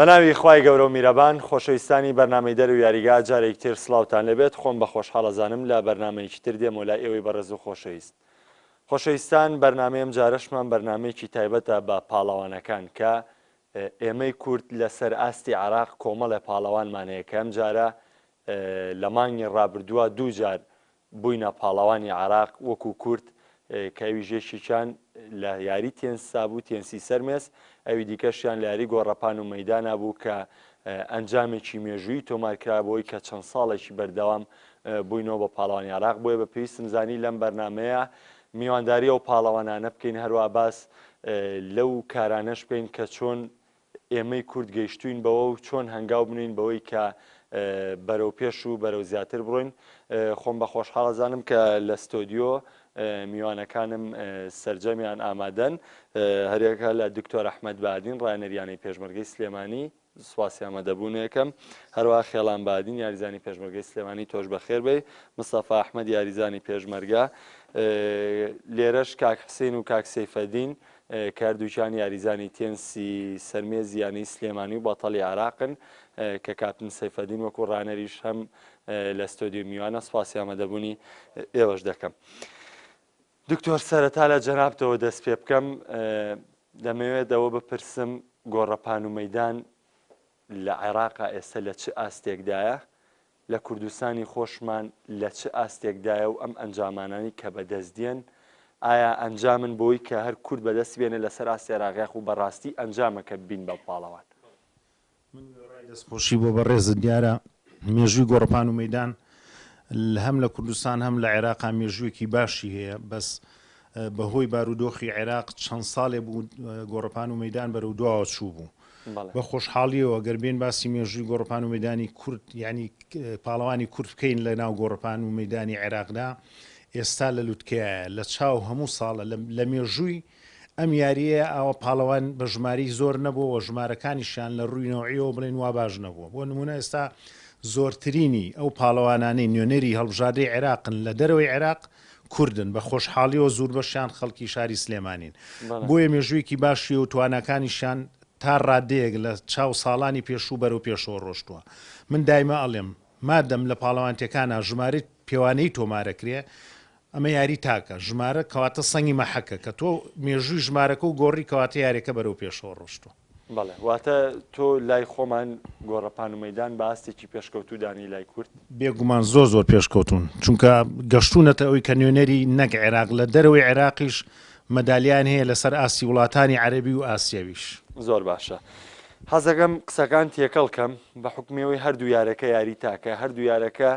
بەناوی خوای گەورە و میرەبان خۆشەویستانی بەرنامەی دەر و یاریگا جارێک تر سڵاوتان لەبێت خۆم بە خۆشحاڵەزانم لە بەرنمەیەکی تر دێمە لای ئێوەی بەڕێز و خۆشەویست. خۆشەویستان بەرنمەیەم جارەشمان بەرنمەیەکی تایبەتە بە پاڵەوانەکان کە ئێمەی کورد لەسەر ئاستی عێراق کۆمەڵە پاڵەوانمانەیە کە ئەم جارە لە مانگی ڕابردووە دوو جار بووینە پاڵەوانی عێراق وەکو کورد کەویژێشیان لە یاری تێنسا بوو تێنسی سەرمێز ئەوی دیکەشیان لە یاری گۆڕەپان و مەیدانا بوو کە ئەنجامێکی مێژووی تۆمارکرابەوەی کە چەند ساڵێکی بەردەوام بووینەوە بە پاڵەوانی عێراق بۆیە بە پێویستم زانی لەم بەرنمەیە میوانداری ئەو پاڵەوانانە بکەین هەروە باس لەو کارانەش بکەین کە چۆن ئێمەی کورد گەیشتوین بەوە و چۆن هەنگاو بنین بەوەی کە بەرەو پێش و بەرەو زیاتر بڕۆین. خۆم بە خۆشحاڵەزانم کە لە ستۆدیۆ میوانەکانم سەرجەمیان ئامادەن هەرێکە لە دکتۆر ئەحمەد بادین ڕایەنەریانی پێشمەرگەی سلێمانی سواسی ئامادەبوونەکەم هەروە خێڵان بادین یاریزانی پێشمەرگەی سلێمانی تۆش بەخێر بێ مستەفا ئەحمەد یاریزانی پێشمەرگە لێرەش کاک حسین و کاک سەیفەدین کاردووچان یاریزانی تێنسی سەرمێز یانی سلێمانی و بەتەڵی عێراقن کە کاپتن سەیفەدین وەکو ڕانەریش هەم لە ستۆدیۆ میوانە سواسی ئامادەبوونی ئێوەش دەکەم. دکتۆر سەرەتا لە جەنابتەوە دەست پێ بکەم دەمەوێت ئەوە بپرسم گۆڕەپان و مەیدان لە عێراقا ئێستا لە چ ئاستێکدایە لە کوردستانی خۆشمان لە چ ئاستێکدایە و ئەم ئەنجامانانی کە بەدەستدێن ئایا ئەنجامن بۆی کە هەر کورد بەدەست بێنێ لەسەر ئاستی عێراقیاخ و بەڕاستی ئەنجامەکە بین بە پاڵەوان. من دەستخۆشی بۆ بەڕێزت دیارە مێژووی گۆڕەپان و مەیدان هەم لە کوردستان هەم لە عێراقا مێژوویەکی باشی هەیە بەس بەهۆی بارودۆخی عێراق چەند ساڵێ بوو گۆڕەپان و مەیدان بەرەو دواوە چوو بوو بە خۆشحاڵیەوە گەربێن باسی مێژووی گۆڕەپان و مەیدانی کورد یعنی پاڵەوانی کورد بکەین لە ناو گۆڕەپان و مەیدانی عێراقدا ئێستا لە لووتکەیە لە چاو هەموو ساڵە لە مێژووی ئەم یاریە ئەوە پاڵەوان بە ژماری زۆر نەبووەوە ژمارەکانیشان لە ڕووی نەوەیەوە بڵێن وا باش نەبووە بۆ نمونە ئێستا زۆرترینی ئەو پاڵەوانانەی نوێنەری هەڵبژاردەی عێراقن لە دەرەوەی عێراق کوردن بە خۆشحاڵیەوە زۆر بەشیان خەڵکی شاری سلێمانین بۆیە مێژوویەکی باشی و توانەکانیشان تا ڕادەیەک لە چاو ساڵانی پێشوو بەرەو پێشەوە ڕۆشتووە. من دایمە ئەڵێم مادەم لە پاڵەوانتەکانە ژمارە پێوانەی تۆمارەکرێ ئەمە یاری تاکە ژمارە کەواتە سەنگی مەحەکە کە تۆ مێژووی ژمارەکە و گۆڕی کەواتە یاریەکە بەرەو پێشەوە ڕۆشتووە. بەڵێ واتە تۆ لای خۆمان گۆڕەپان و مەیدان بە ئاستێکی پێشکەوتوو دانی لای کورد بێگومان زۆر پێشکەوتون چونکە گەشتونەتە ئەوی کە نوێنەری نەک عێراق لە دەرەوەی عێراقیش مەدالیان هەیە لەسەر ئاسی وڵاتانی عەرەبی و ئاسیاویش. زۆر باشە حەزەکەم قسەکان تێکەڵکەم بە حکمەوەی هەردوو یارەکە یاری تاکە هەردوو یارەکە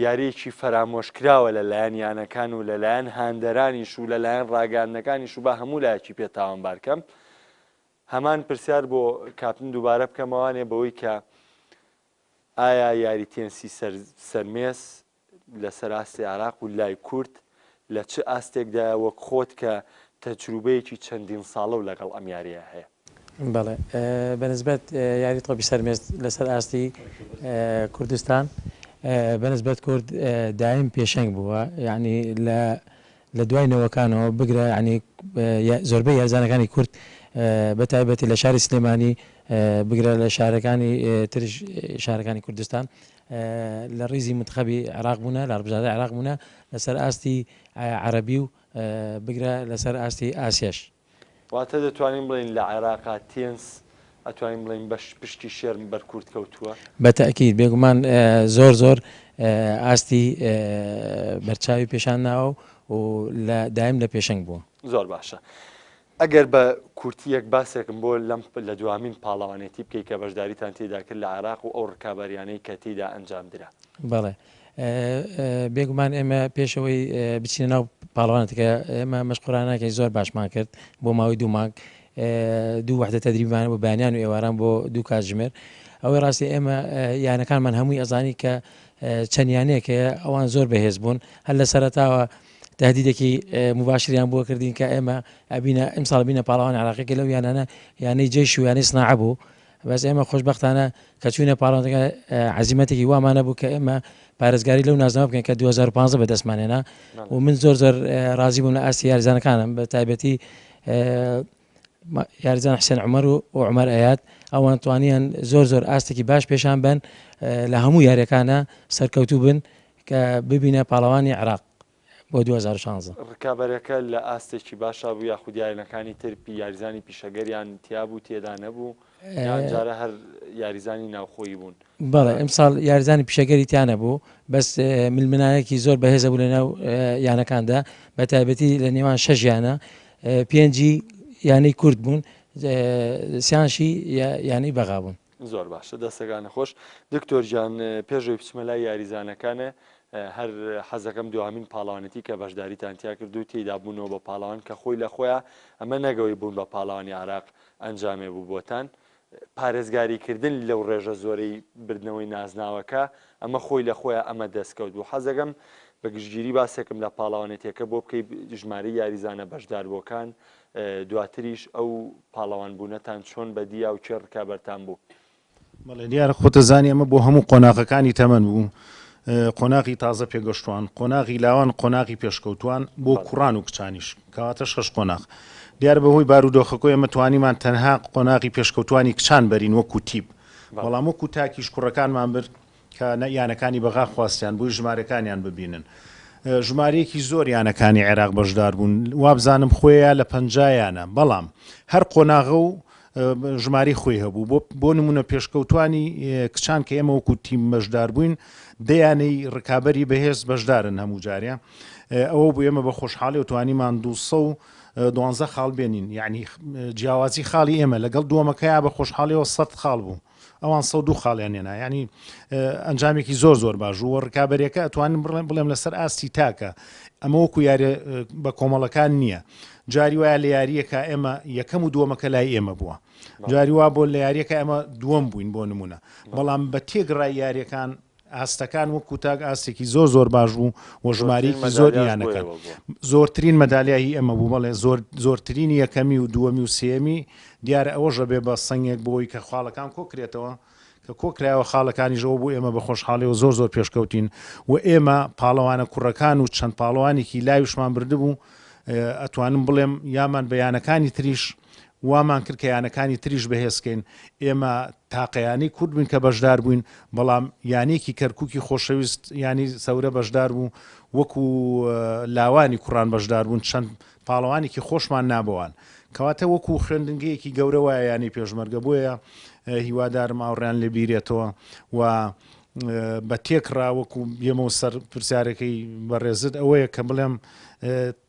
یاریەکی فەرامۆشکراوە لە لایەن یانەکان و لەلایەن هاندەرانیش و لەلایەن ڕاگەاندنەکانیش و بە هەموو لایەکی پێ تاوانبارکەم. هەمان پرسیار بۆ کاپتن دووبارە بکەمەوانێ بەوەی کە ئایا یاری تێنسی سەرمێز لەسەر ئاستی عێراق و لای کورد لە چه ئاستێکدایە وەک خۆت کە تەجروبەیەکی چەندین ساڵە و لەگەڵ ئەم یاریە هەیە؟ بەڵێ بەنسبەت یاری تۆپی سەرمێز لەسەر ئاستی کوردستان بەنسبەت کورد دایم پێشەنگ بووە یعنی لە دوای نەوەکانەوە بگرە ینی زۆربەی یاریزانەکانی کورد بە تایبەتی لە شاری سلێمانی بگرە لە شارەکانی ترش شارەکانی کوردستان لە ڕیزی منتخەبی عێراق بوونە لە هەڵبژاردەی عێراق بوونە لەسەر ئاستی عەرەبی و بگرە لەسەر ئاستی ئاسیاش. واتە دەتوانین بڵین لە عێراقا تێنس ئەتوانین بڵین بەش پشتی شێرم بەر کورد کەوتووە؟ بەتەئکید بێگومان زۆر ئاستی بەرچاوی پێشان ناوە و لە دایم لە پێشەنگ بووە. زۆر باشە. ئەگەر بە کورتیەک باسێکم بۆ لەم لە دوامین پاڵەوانێتی بکەی کە بەشداریتان تێدا کرد لە عێراق و ئەو ڕکابەریانەی کە تێدا ئەنجام درا. بەڵێ بێگومان ئێمە پێشەوەی بچینە ناو پاڵەوانێتەکە ئێمە مەشقۆرانەکەی زۆر باشمان کرد بۆ ماوەی دوو مانگ دوو وحدە تەدریبیمان بۆ بەیانیان و ئێواران بۆ دوو کاتژمێر ئەوەی ڕاستی ئێمە یانەکانمان هەمووی ئەزانی کە چەندیانەیەکەیە ئەوان زۆر بەهێز بوون هەر لە سەرەتاوە تهدیدێکی مباشریان بۆ کردین کە ئێمە ئەبینە ئەمساڵ بینە پاڵەوانی عێراقیەکە لەو یانانە یانەی جێش و یانەی سناعە بوو بەس ئێمە خۆشبەختانە کە چوونە پاڵەوانەکە عەزیمەتێکی وامانە بوو کە ئێمە پارێزگاری لەو نازنامە بکەین کە 2015 بەدەستمانێنا و من زۆر ڕازی بووم لە ئاستی یاریزانەکانم بە تایبەتی یاریزان حسێن عمەر و عمەر ئەیاد ئەوان توانیان زۆر ئاستێکی باش پێشان بن لە هەموو یاریەکانە سەرکەوتوو بن کە ببینە پاڵەوانی عێراق بۆ 2016. ڕکابەرەکە لە ئاستێکی باشا بوو یاخود یاریەکانی ترپی یاریزانی پیشەگەریان تیابوو تێدا نەبوو جارە هەر یاریزانی ناوخۆیی بوون. بەڵێ ئەمساڵ یاریزانی پیشەگەری تیانە بوو بەس ململانێکی زۆر بەهێزە بوو لە ناو یانەکاندا بە تایبەتی لە نێوان 6 یانە پێنجی یانەی کورد بوون سیانشی یانەی بەغا بوون. زۆر باشە دەستەکانە خۆش دکتۆر گیان پێشەوەی بچمە لای یاریزانەکانە هەر حەزەکەم دوامین پاڵەوانەتی کە بەشداریتان تیا کرد و تێیدا بوونەوە بە پاڵەوان کە خۆی لە خۆیان ئەمە نەگەوەی بوون بە پاڵەوانی عێراق ئەنجامێ بوو بۆتان پارێزگاریکردن لەو ڕێژە زۆرەی بردنەوەی نازناوەکە ئەمە خۆی لە خۆیان ئەمە دەستکەوت بوو حەزەکەم بە گشتگیری باسێکم لە پاڵەوانێتێکە بۆ بکەی ژمارەی یاریزانە بەشداربووەکان دواتریش ئەو پاڵەوان بوونەتان چۆن بەدییا و چێ ڕکابەرتان بوو. بەڵێ دیارە خۆتەزانی ئەمە بۆ هەموو قۆناغەکانی تەمەن بوو قۆناغی تازە پێگەشتوان قۆناغی لاوان قۆناغی پێشکەوتوان بۆ کوڕان و کچانیش کەواتە 6 قۆناغ دیارە بەهۆی بارودۆخەکۆی ئەمە توانیمان تەنها قۆناغی پێشکەوتوانی کچان بەرین وەکو تیب بەڵام وەکو تاکیش کوڕەکانمان برد کە یانەکانی بەغا خواستیان بووی ژمارەکانیان ببینن ژمارەیەکی زۆر یانەکانی عێراق بەشدار بوون وابزانم خۆیان لە 50یانە بەڵام هەر قۆناغە و ژماری خۆی هەبوو بۆ نمونە پێشکەوتوانی کچان کە ئێمە وەکو تیم بەشدار بووین دەیانەی ڕکابەری بەهێز بەشدارن هەموو جاریە ئەوە بوو ئێمە بە خۆشحاڵی و توانیمان 212 خاڵ بێنین یعنی جیاوازی خاڵی ئێمە لەگەڵ دووەمەکەیا بە خۆشحاڵیەوە 100 خاڵ بوو ئەوان 102 خاڵیان هێنا ینی ئەنجامێکی زۆر باش و ڕکابەرەکە ئەتوانین بڵێم لەسەر ئاستی تاکە ئەمە وەکو یاری بە کۆمەڵەکان نییە جاری وایە لە یاریەکە ئێمە یەکەم و دووەمەکە لای ئێمە بووە جاری وا بۆ لە یاریەکە ئەمە دووەم بووین بۆ نمونە بەڵام بە تێگڕای یاریەکان ئاستەکان وەکو تاک ئاستێکی زۆر باش بوو و ژمارەیەکی زۆر یانەکە زۆرترین مەدالیایی ئەمە بوو بەڵێ زۆرترینی یەکەمی و دووەمی و سێمی دیارە ئەوەژە بێ بە سنگێک بۆی کە خاڵەکان کۆکرێتەوە کە کۆکرایەوە خاڵەکانیژەوە بوو ئێمە بە خۆشحاڵی و زۆر پێشکەوتین و ئێمە پاڵەوانە کوڕەکان و چەند پاڵەوانێکی لاویشمان بردبوو ئەتوانم بڵێم یامان بەیانەکانی تریش وامان کرد کە یانەکانی تریش بەهێزکەین ئێمە تاقەیانی کورد بووین کە بەشدار بووین بەڵام یانێکی کەرکووکی خۆشەویست ینی سەورە بەشدار بوو وەکو لاوانی کوڕان بەشدار بوون چەند پاڵەوانێکی خۆشمان نابەوان کەواتە وەکو خوێندنگەیەکی گەورە وایە ینی پێشمەرگە بۆیە هیوادارم ئاوڕیان لێ بیرێتەوە و بە تێکڕا وەکو بێمەوە سەر پرسیارەکەی بەڕێزت ئەوەیە کە بڵێم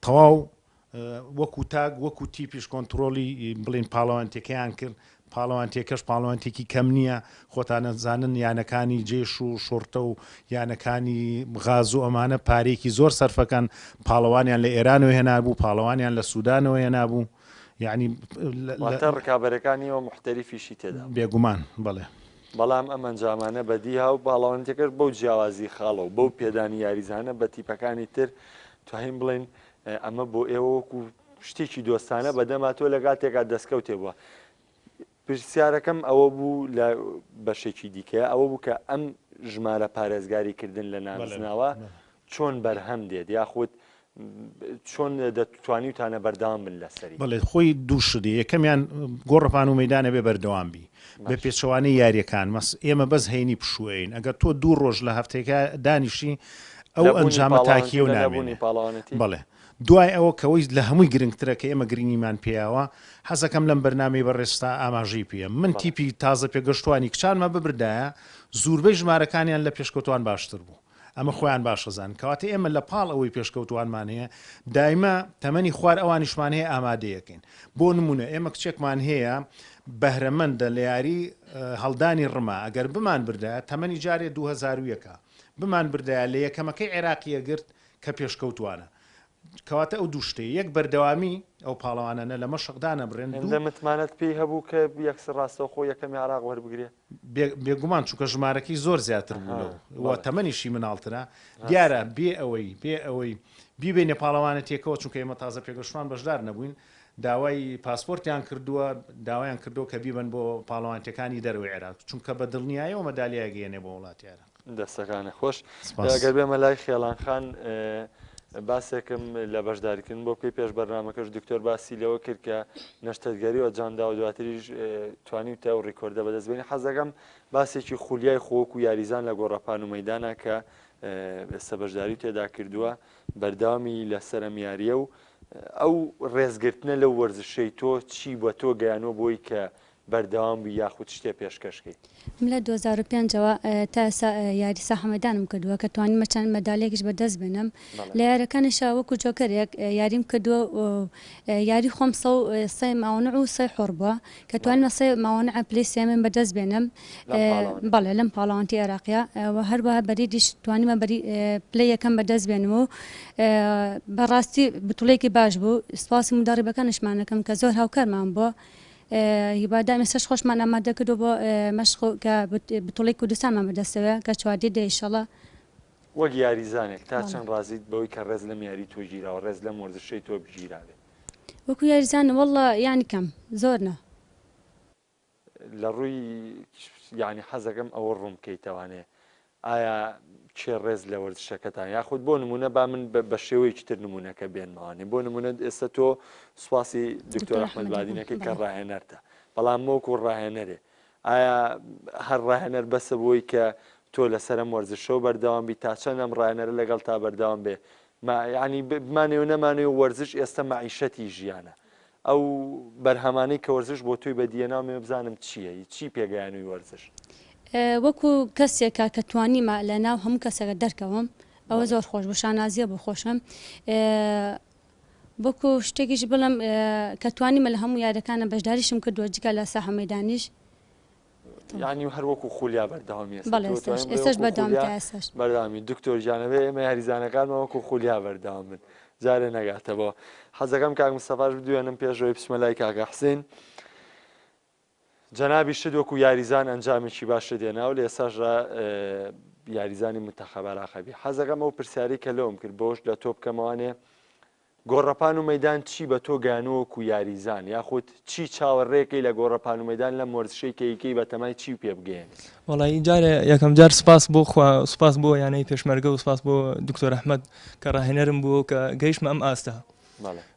تەواو وەکو تاک وەکو تیپیش کۆنتترۆلی بڵین پاڵەوانتێکیان کرد پاڵەوانتێکەش پاڵەوانتێکی کەم نییە خۆتانە زانن یانەکانی جێش و شۆرتە و یانەکانی غاز و ئەمانە پارێکی زۆر سەرفەکان پاڵەوانیان لە ئێرانەوە هێنابوو پاڵەوانیان لە سوودانەوە هێنابوو یعنی ڕکابەرەکانیەوە محتەریفیشی تێدا بێگومان بڵێ بەڵام ئەم ئەنجامانە بەدیها و پاڵەوانتێکرد بەو جیاوازی خاڵە و بەو پێدانی یاریزانە بە تیپەکانی تر توانین بڵێن ئەمە بۆ ئێوە وەکو شتێکی دۆستانە بەدەما تۆ لەگات تێکات دەستکەوتێ بووە پرسیارەکەم ئەوە بوو لە بەشێکی دیکە ئەوە بوو کە ئەم ژمارە پارێزگاریکردن لە نامزناوە چۆن بەرهەم دێت یاخود چۆن دەتوانی وتانە بەردەوام بن لەسەری بڵێ خۆی دوو شدی یەکەمیان گۆڕپان و مەدانە بێ بەردەوام بی بە پێچەوانەی یاریەکان ئێمە بەس هەینی پشوێین ئەگەر تۆ دوو ڕۆژ لە هەفتێکە دانیشی ئەو ئەنجامە تاکیە و نابوونی بڵێ دوای ئەوە کەەوەی لە هەمووی گرنگترە کە ئێمە گرنگیمان پێیاوە حەزەکەم لەم بەرنامەی بەڕێستا ئاماژەی پێە من تیپی تازە پێگەشتوانی کچانمە ببردایە زۆربەی ژمارەکانیان لە پێشکەوتوان باشتر بوو ئەمە خۆیان باشەزان کەواتە ئێمە لە پاڵ ئەوەی پێشکەوتوانمان هەیە دایمە تەمەنی خوار ئەوانیشمان هەیە ئامادەیەکەین بۆ نمونە ئێمە کچێکمان هەیە بەهرەمەندە لە یاری هەڵدانی ڕما ئەگەر بمان بردایە تەمەنی جارێ 2001 بمان بردایە لە یەکەمەکەی عێراقیە گرت کە پێشکەوتوانە کەواتە ئەو دوو شتەیە یەک بەردەوامی ئەو پاڵەوانانە لە مەشقدانە بڕێن متمانەت پێی هەبوو کە یەکسەر ڕاستەوە خۆ یەکەمی عێراق وەربگرێ بێگومان چونکە ژمارەکەی زۆر زیاتر بوو تەمەنیشی مناڵترە دیارە بێ ئەوەی بیبێنێ پاڵەوانە تێکەوە چونکە ئێمە تازە پێگەشتوان بەشدار نەبووین داوای پاسپۆرتیان کردووە داوایان کردو کە بیبن بۆ پاڵەوانتەکانی دەروی عێراق چونکە بە دڵنیایەوە مەدالیای گەێنێ بۆ وڵاتیانە دەستەکانە خۆش گەر بێمە لای خێڵان خان باسێکم لە بەشداریکردن بۆ بکەی پێش بەرنامەکەش دکتۆر باسی لەوە کرد کە نەشتەرگەریەوە جاندا و دواتریش توانیوتە و ڕیکۆردە بەدەستبێنی حەزەکەم باسێکی خولیای خۆک و یاریزان لە گۆڕەپان و مەیدانە کە ئێستا بەشداری تێدا کردووە بەرداوامی لەسەر ئەمیاریە و ئەو ڕێزگرتنە لەو وەرزشەی تۆ چی بە تۆ گەیانەوە بۆی کە بەردەوام بی یاخود شتێ پێشکەشکەی لە 2005ەوە تا ئێستا یاری ساحەمەدانم کردووە کە توانیم چەند مەدالێکیش بەدەست بێنم لە یاریەکانیشا وەکو جۆکەرێک یاریم کردووە یاری خۆم سێ ماوەنە و سێ حۆر بووە کە توانمە سێ ماوەنە پلەی سێمن بەدەست بێنم بەڵێ لەم پاڵاوانتی عێراقیە و هەروەها بەریدیش توانیمە بەری پلەی یەکەم بەدەست بێنم و بەڕاستی بتوڵێکی باش بوو سپاسی مداڕیبەکانشمانەکەم کە زۆر هاوکارمان بووە هیبادا مێسەش خۆشمان ئامادە کردو بۆ مەشق کە بتوڵی کوردستانمان بەدەستەوە کە چواردی دە ئینشەڵا وەک یاریزانێک تا چەند ڕازیت بەوەی کە ڕێز لەم یاری تۆ گیراوە ڕێز لەم وەرزشەی تۆ بگیراوێ وەکو یاریزانە وەڵڵا یانی کەم زۆرنە لە ڕووی یعنی حەزەکەم ئەوە ڕوون بکەیتەوانێ ئایا چێ ڕێز لە وەرزشەکەتان یاخود بۆ نمونە با من بە شێوەیەکی تر نمونونەکە بێنمەوانێ بۆ نمونە ئێستا تۆ سواسی دکتۆر ئەحمەد بادینەکەی کە ڕاهێنەرتە بەڵام مۆکو ڕاهێنەرێ ئایا هەر ڕاهێنەر بەسە بۆی کە تۆ لەسەرم وەرزشە و بەردەوام بی تا چەند ئەم ڕاهێنەرە لەگەڵ تا بەردەوام بێ ینی بمانێ و نەمانێ و وەرزش ئێستا مەعیشەتی ژیانە ئەو بەرهەمانەی کە وەرزش بۆ تۆی بەدیێناومێ بزانم چییە چی پێگەیانوی وەرزش وەکو کەسێکە کە توانیمە لە ناو هەموو کەسەکە دەرکەوم ئەوە زۆر خۆش بۆ شانازیە بۆ خۆشم بۆکو شتێکیش بڵم کە توانیمە لە هەموو یاریەکانە بەشداریشم کردووە جگە لە ساحە مەیدانیش ینی هەروەکو خولیا بەردەوامی ئێستش بەردەوام ئێستش بەردامی دکتۆر جانەوێ ئێمە یاریزانەکانمە وەکو خولیا بەردەوام بن جارێ نەگاتەوە حەزەکەم کاک مستەفاش بدوێنم پێشەوەی بچمە لای کاکە حسین جەنابی شت وەکو یاریزان ئەنجامێکی باشە دێناو لە ئێساشدا یاریزانی منتەخەبە ڕاقەبی حەزەکەم ئەو پرسیاری کە لەوم کرد بۆش لە تۆ بکەمەوانێ گۆڕەپان و مەیدان چی بە تۆ گەیانەوەکو یاریزان یاخود چی چاوەڕێکەکەی لە گۆڕەپان و مەیدان لە مۆرزشەی کەیکەی بە تەمای چی پێ بگەێن وڵی جارێ یەکەم جار سپاس بۆ خوا سپاس بۆ یانەی پێشمەرگە و سپاس بۆ دکتۆر ئەحمەد کە ڕاهێنەرم بوو کە گەیشتمە ئەم ئاستە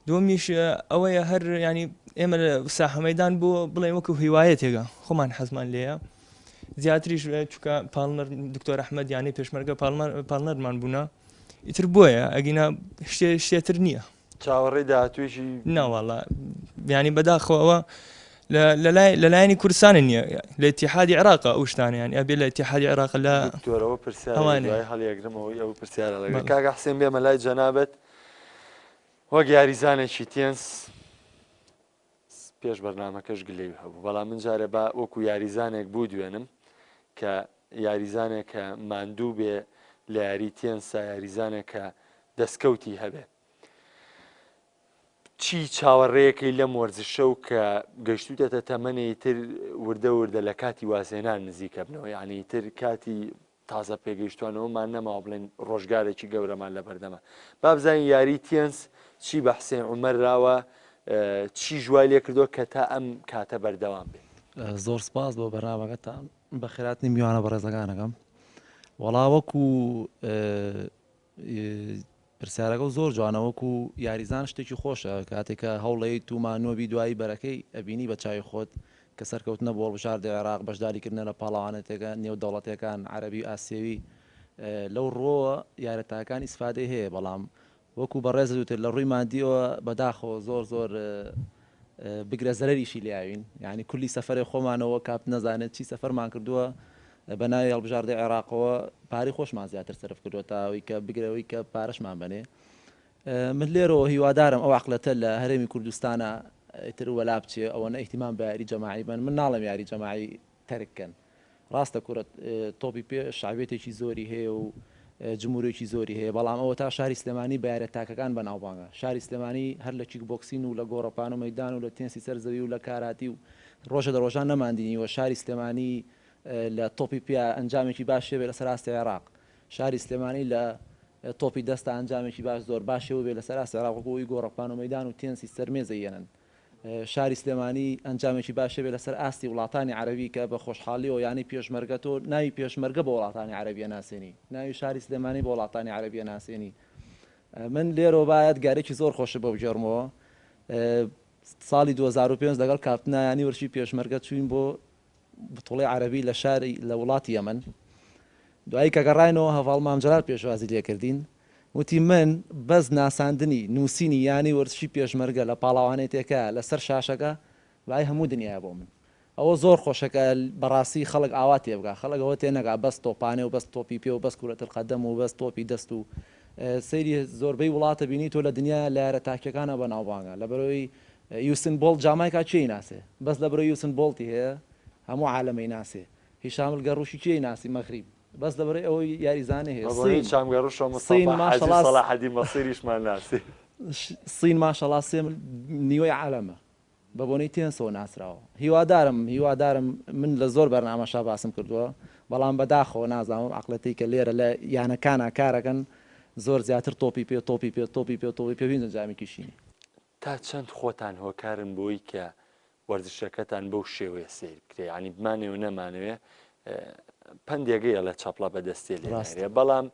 دومیش ئەوەیە هەر ینی ئێمە لە ساحەمەیدان بۆ بڵێ وەکو هیوایەتێکە خۆمان حەزمان لێیە زیاتریش چکە پاڵنەر دکتۆر ئەحمەد یانی پێشمەرگە پاڵنەرمان بوونا ئیتر بۆیە ئەگینا شتێتر نییە چاوەڕێی داهاتوێژی ناوەڵە ینی بەداخەوە لەلایەنی کوردستانە نییە لە اتحادی عێراق ئەو شتانیان ئەبێ لە اتحادی عێراق لە دکتۆرەوە پرسیارەوەی هەڵیەگرمەوەی ئەو پرسیارە لەگەڵ کاکە حسێن بێمە لای جەنابەت وەک یاریزانێکی تێنس پێش بەرنامەکەش گلەی هەبوو بەڵام من جارێ با وەکو یاریزانێک بوو دوێنم کە یاریزانێک کە ماندوو بێ لە یاری تێنسا یاریزانێک کە دەستکەوتی هەبێ چی چاوەڕێیەکەی لەم وەرزشە و کە گەشتوتەتە تەمەنی تر وردە لە کاتی وازێنان نزیکە بنەوە یعنی تر کاتی تازە پێگەیشتوانەوەمان نەماوە بڵێن ڕۆژگارێکی گەورەمان لە بەردەمە با بزانین یاری تێنس چی بە حسێن عومەر راوە چی ژوای لێ کردو کە تا ئەم کاتە بەردەوام بێت زۆر سپاس بۆ بەرنامەکەتان بە خێراتنی میوانە بە ڕێزەکانەکەم وەڵاوەکو پرسیارەکە و زۆر جوانەوەکو یاریزان شتێکی خۆشە کاتێکە هەوڵەی تومانۆبی دوایی بەرەکەی ئەبینی بە چاوی خۆت کە سەرکەوتنە بۆ بژاردە عێراق بەشداریکردنە لە پاڵەوانێتێکە نێودەوڵەتەکان عەرەبی و ئاسیوی لەو ڕۆوە یارەتاکان ئیسفادەی هەیە بەڵام وەکو بەڕێز دوتر لە ڕووی مادیەوە بەداخەوە زۆر بگرە زەرەریشی لیاوین یعنی کولی سەفەرێ خۆمانەوە کاپ نەزانێت چی سەفەرمان کردووە بە ناوی هەڵبژاردەی عێراقەوە پارەی خۆشمان زیاتر سەرف کردووە تاوەی کە بگرەوەی کە پارەشمان بنێ من لێرەوە هیوادارم ئەو عەقلەتە لە هەرێمی کوردستانە ئیتر وەلا بچێ ئەوەنە ئیحتیمام بە یاری جەماعی بن من ناڵێم یاری جەماعی تەرککەن ڕاستە کوڕەت تۆپی پێ شعبێتێکی زۆری هەیە و جمهورێکی زۆری هەیە بەڵام ئەوە تا شاری سلێمانی بە یارەتاکەکان بەناوبانگە شاری سلێمانی هەر لە کیک بۆکسین و لە گۆڕەپان و مەیدان و لە تێنسی سەرزەوی و لە کاراتی و ڕۆژە دە ڕۆژان نەماندینیوە شاری سلێمانی لە تۆپی پیا ئەنجامێکی باش بێ لەسەر ئاستی عێراق شاری سلێمانی لە تۆپی دەستا ئەنجامێکی باش زۆر باشەوە بێ لەسەر ئاستی عێراق بۆی گۆڕەپان و مەیدان و تێنسی سەرمێزە یێنن شاری سلێمانی ئەنجامێکی باشە بێ لەسەر ئاستی وڵاتانی عەرەبی کە بە خۆشحاڵیەوە یانی پێشمەرگە تۆ ناوی پێشمەرگە بە وڵاتانی عەرەبیە ناسێنی ناوی شاری سلێمانی بە وڵاتانی عەرەبیە ناسێنی من لێرەوە باید گارێکی زۆر خۆشە بەو جێڕمەوە ساڵی 2005 لەگەڵ کاپتنایانی وەرشی پێشمەرگە چوین بۆ بتوڵی عەرەبی لە شاری لە وڵاتی یەمەن دوایی کە گەڕاینەوە هەڤاڵ مامجلال پێشوازی لێکردین وتی من بەس ناساندنی نووسینی یانی وەرزشی پێشمەرگە لە پاڵاوانەی تێکە لەسەر شاشەکە بای هەموو دنیا بۆ من ئەوە زۆر خۆشەکە بەڕاستی خەڵک ئاوا تێبگا خەڵکەوە تێنەگا بەس تۆپانێ و بەس تۆپی پێ و بەس کورەتر قەدەم و بەس تۆپی دەست و سەیری زۆربەی وڵاتە بینی تۆ لە دنیا لایرە تاکیەکانە بە ناوبانگە لە بەرەوەی یوسن بۆڵ جامایکا چی ناسێ بەس لە بەرەوەی یوسن بۆڵتی هەیە هەموو عالەمەی ناسێ هیشام الگەڕوشی چی ناسی مەغریب بەس لەبەرەوەی ئەوەی یاریزانە هەیە سین ماشەڵا سێ نیوەی عالەمە بە بۆنەی تێنسەوە ناسراوە هیوادارم من لە زۆر بەرنامەشا باسم کردووە بەڵام بەداخەوە نازانم عقلەتی کە لێرە لە یانەکانە کارەکەن زۆر زیاتر تۆپی پێ بین جامیکیشینی تا چەند خۆتان هۆکارن بۆی کە وەرزشەکەتان بەو شێوەیە سیر بکرێ ینی بمانێ و نەمانەوێ پندێگەیە لە چاپڵا بەدەستێ لێ بەڵام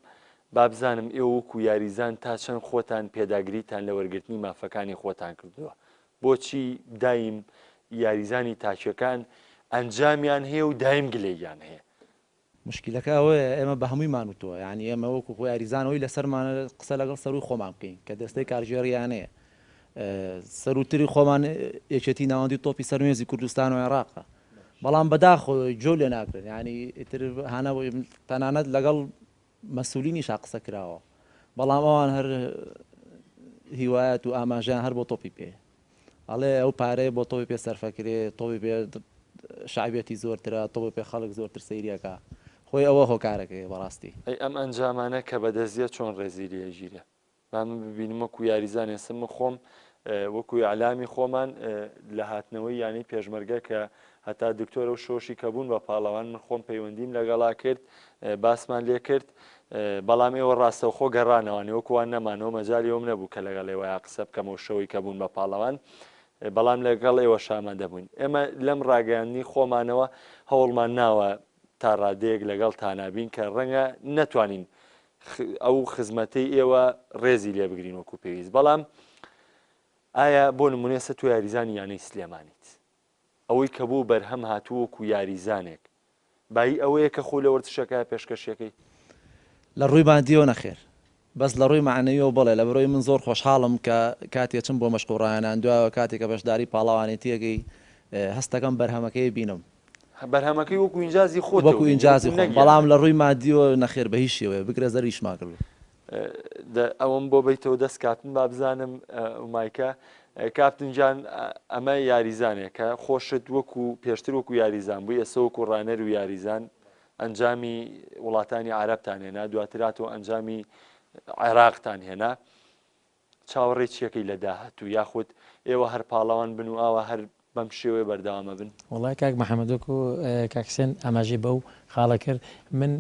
بابزانم ئێوە وەکو یاریزان تا چەند خۆتان پێداگریتان لە وەرگرتنی مافەکانی خۆتان کردووە بۆچی دایم یاریزانی تاکیەکان ئەنجامیان هەیە و دایم گلەیان هەیە مشکلەکە ئەوەیە ئێمە بە هەمووی مانوتەوە یعنی ئێمە وەکو خۆ یاریزانەوەی لەسەرمانە قسە لەگەڵ سەروی خۆمان بکەین کە دەستەی کارژێڕیانەیە سەروتری خۆمان یەکێتی ناوەندی تۆپی سەرمێزی کوردستان و عێراقە بەڵام بەداخۆ جۆ لێ ناکرێن ینی ئیتر هانەوەی تەنانەت لەگەڵ مەسئولینیشا قسە کراوە بەڵام ئەوان هەر هیوایەت و ئاماژیان هەر بۆ تۆپی پێ ئەڵێ ئەو پارەیە بۆ تۆپی پێ سەرفەکرێ تۆپی پێ شعبێتی زۆرترە تۆپی پێ خەڵک زۆرتر سەیریەکە خۆی ئەوە هۆکارەکەی بەڕاستی ئەم ئەنجامانە کە بەدەستیە چۆن ڕێزی لێژیرە با من ببینم وەکو یاریزان ێسم خۆم وەکو علامی خۆمان لە هاتنەوەی ینی پێشمەرگە کە هەتا دکتۆرە و شۆشی کەبوون بە پاڵەوان من خۆم پەیوەندیم لەگەڵا کرد باسمان لێ کرد بەڵام ئێوە ڕاستەوخۆ گەڕانەوەی وەکووان نەمانەوە مەجای ئەوم نەبوو کە لەگەڵ ئێوە قسە بکەمەوە شەوەی کەبوون بە پاڵەوان بەڵام لەگەڵ ئێوە شامەدە بووین ئێمە لەم ڕاگەیاندنی خۆمانەوە هەوڵمان ناوە تا ڕادەیەک لەگەڵ تانابین کە ڕەنگە نەتوانین ئەو خزمەتەی ئێوە ڕێزی لێ بگرین وەکو پێویست بەڵام ئایا بۆ نمونێسە تو یاریزانی یانەی سلێمانیت ئەوەی کە بوو بەرهەم هاتووە وەکو یاریزانێک بای ئەوەیە کە خۆ لە وەرزشەکە پێشکەشەکەی لە ڕووی مادیەوە نەخێر بەس لە ڕووی معنەوە بڵێ لە بەرۆی من زۆر خۆشحاڵم کە کاتێ چم بۆ مەشقوڕایانان دوایەوە کاتێککە بەشداری پاڵاوانێتیەکەی هەستەکەم بەرهەمەکەی بینم بەرهەمەکەی وەکو ئینجازی خۆت وەکو ئینجازی خۆم بەڵام لە ڕووی مادیەوە نەخێر بە هیچ شێوەیە بگرە زەریشما کرد ئەوم بۆ بیتەوە دەست کاتن با بزانم مایکە کاپتنجان ئەمە یاریزانێک کە خۆشت وەکو پێشتر وەکو یاریزان بووی ئێستا وەکو ڕانەر و یاریزان ئەنجامی وڵاتانی عربتان هێنا دواتراتەوە ئەنجامی عێراقتان هێنا چاوەڕێ چیەکەی لە داهاتوو یاخود ئێوە هەر پاڵەوان بن و ئاوا هەر بەم شێوەیە بەردەوامە بن وڵای کاک محەممەدۆک و کاکسێن ئەماژێ بەو خاڵە کرد من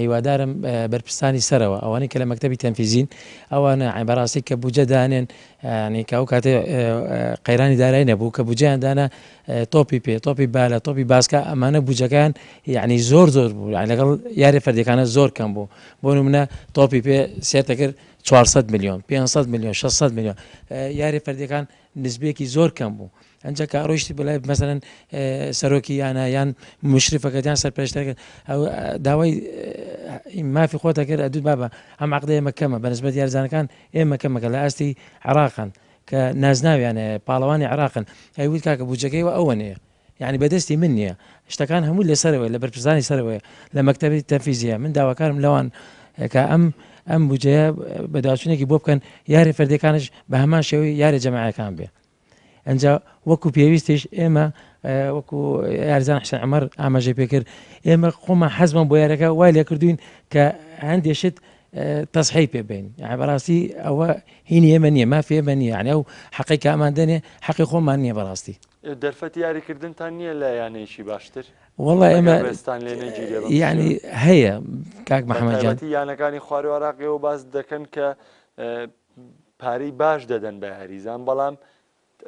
هیوادارم بەرپرسانی سەرەوە ئەوانەی کە لە مەکتەبی تەنفیزین ئەوانە بەڕاستی کە بوجە دانێن ینی کە ئەو کاتێ قەیرانی دارایی نەبوو کە بوجیان دانا تۆپی پێ تۆپی بالە تۆپی باسکە ئەمانە بوجەکان یعنی زۆر بوو لەگەڵ یاری فەردەکانە زۆر کەم بوو بۆ نمونە تۆپی پێ سێتە کرد 400 میلیۆن 500 میلیۆن 600 میلیۆن یاری فەردەکان نسبێکی زۆر کەم بوو ئەنج کە ڕۆیشتی بڵێ مەسەرەن سەرۆکی یانە یان مشرفەکەیان سەرپێشتەکە داوای مافی خۆتە کرد ئەدوت بابە ئەم عقدە ئێمە کەمە بەنسبەت یاریزانەکان ئێمە کەمەکە لە ئاستی عێراقن کە نازناویانە پاڵەوانی عێراقن ئەیوت کاکە بوجەکەیەوە ئەوە نیە یعنی بەدەستی من نییە شتەکان هەموو لەسەرەوەی لە بەرپرسانی سەرەوەی لە مەکتەبی تەنفیزیە من داواکارم لەوان کە ئەم بوجەیە بەداچوونێکی بۆ بکەن یاری فەردەکانش بە هەمان شێوەی یاری جەماعەکان بێ ئەنجا وەکو پێویستیش ئێمە وەکو یاریزان حسێن عومەر ئاماژەی پێکرد ئێمە خۆمان حەزمان بۆ یارەکە وای لێ کردوین کە هەندێشت تەسحی پێبین یعنی بەڕاستی ئەوە هینی ئێمە نییە مافی ئێمە نییە یعنی ئەو حەقی کە ئەمان دەنێ حەقی خۆمان نییە بەڕاستی دەرفەتی یاریکردنتان نییە لە یانەیەکی باشتر وەڵڵا ئێمە ێستان لێ نەگیرێ یعنی هەیە کاک محەممەدجان یانەکانی خواری عێراقیەوە باس دەکەن کە پارەی باش دەدەن بە یاریزان بەڵام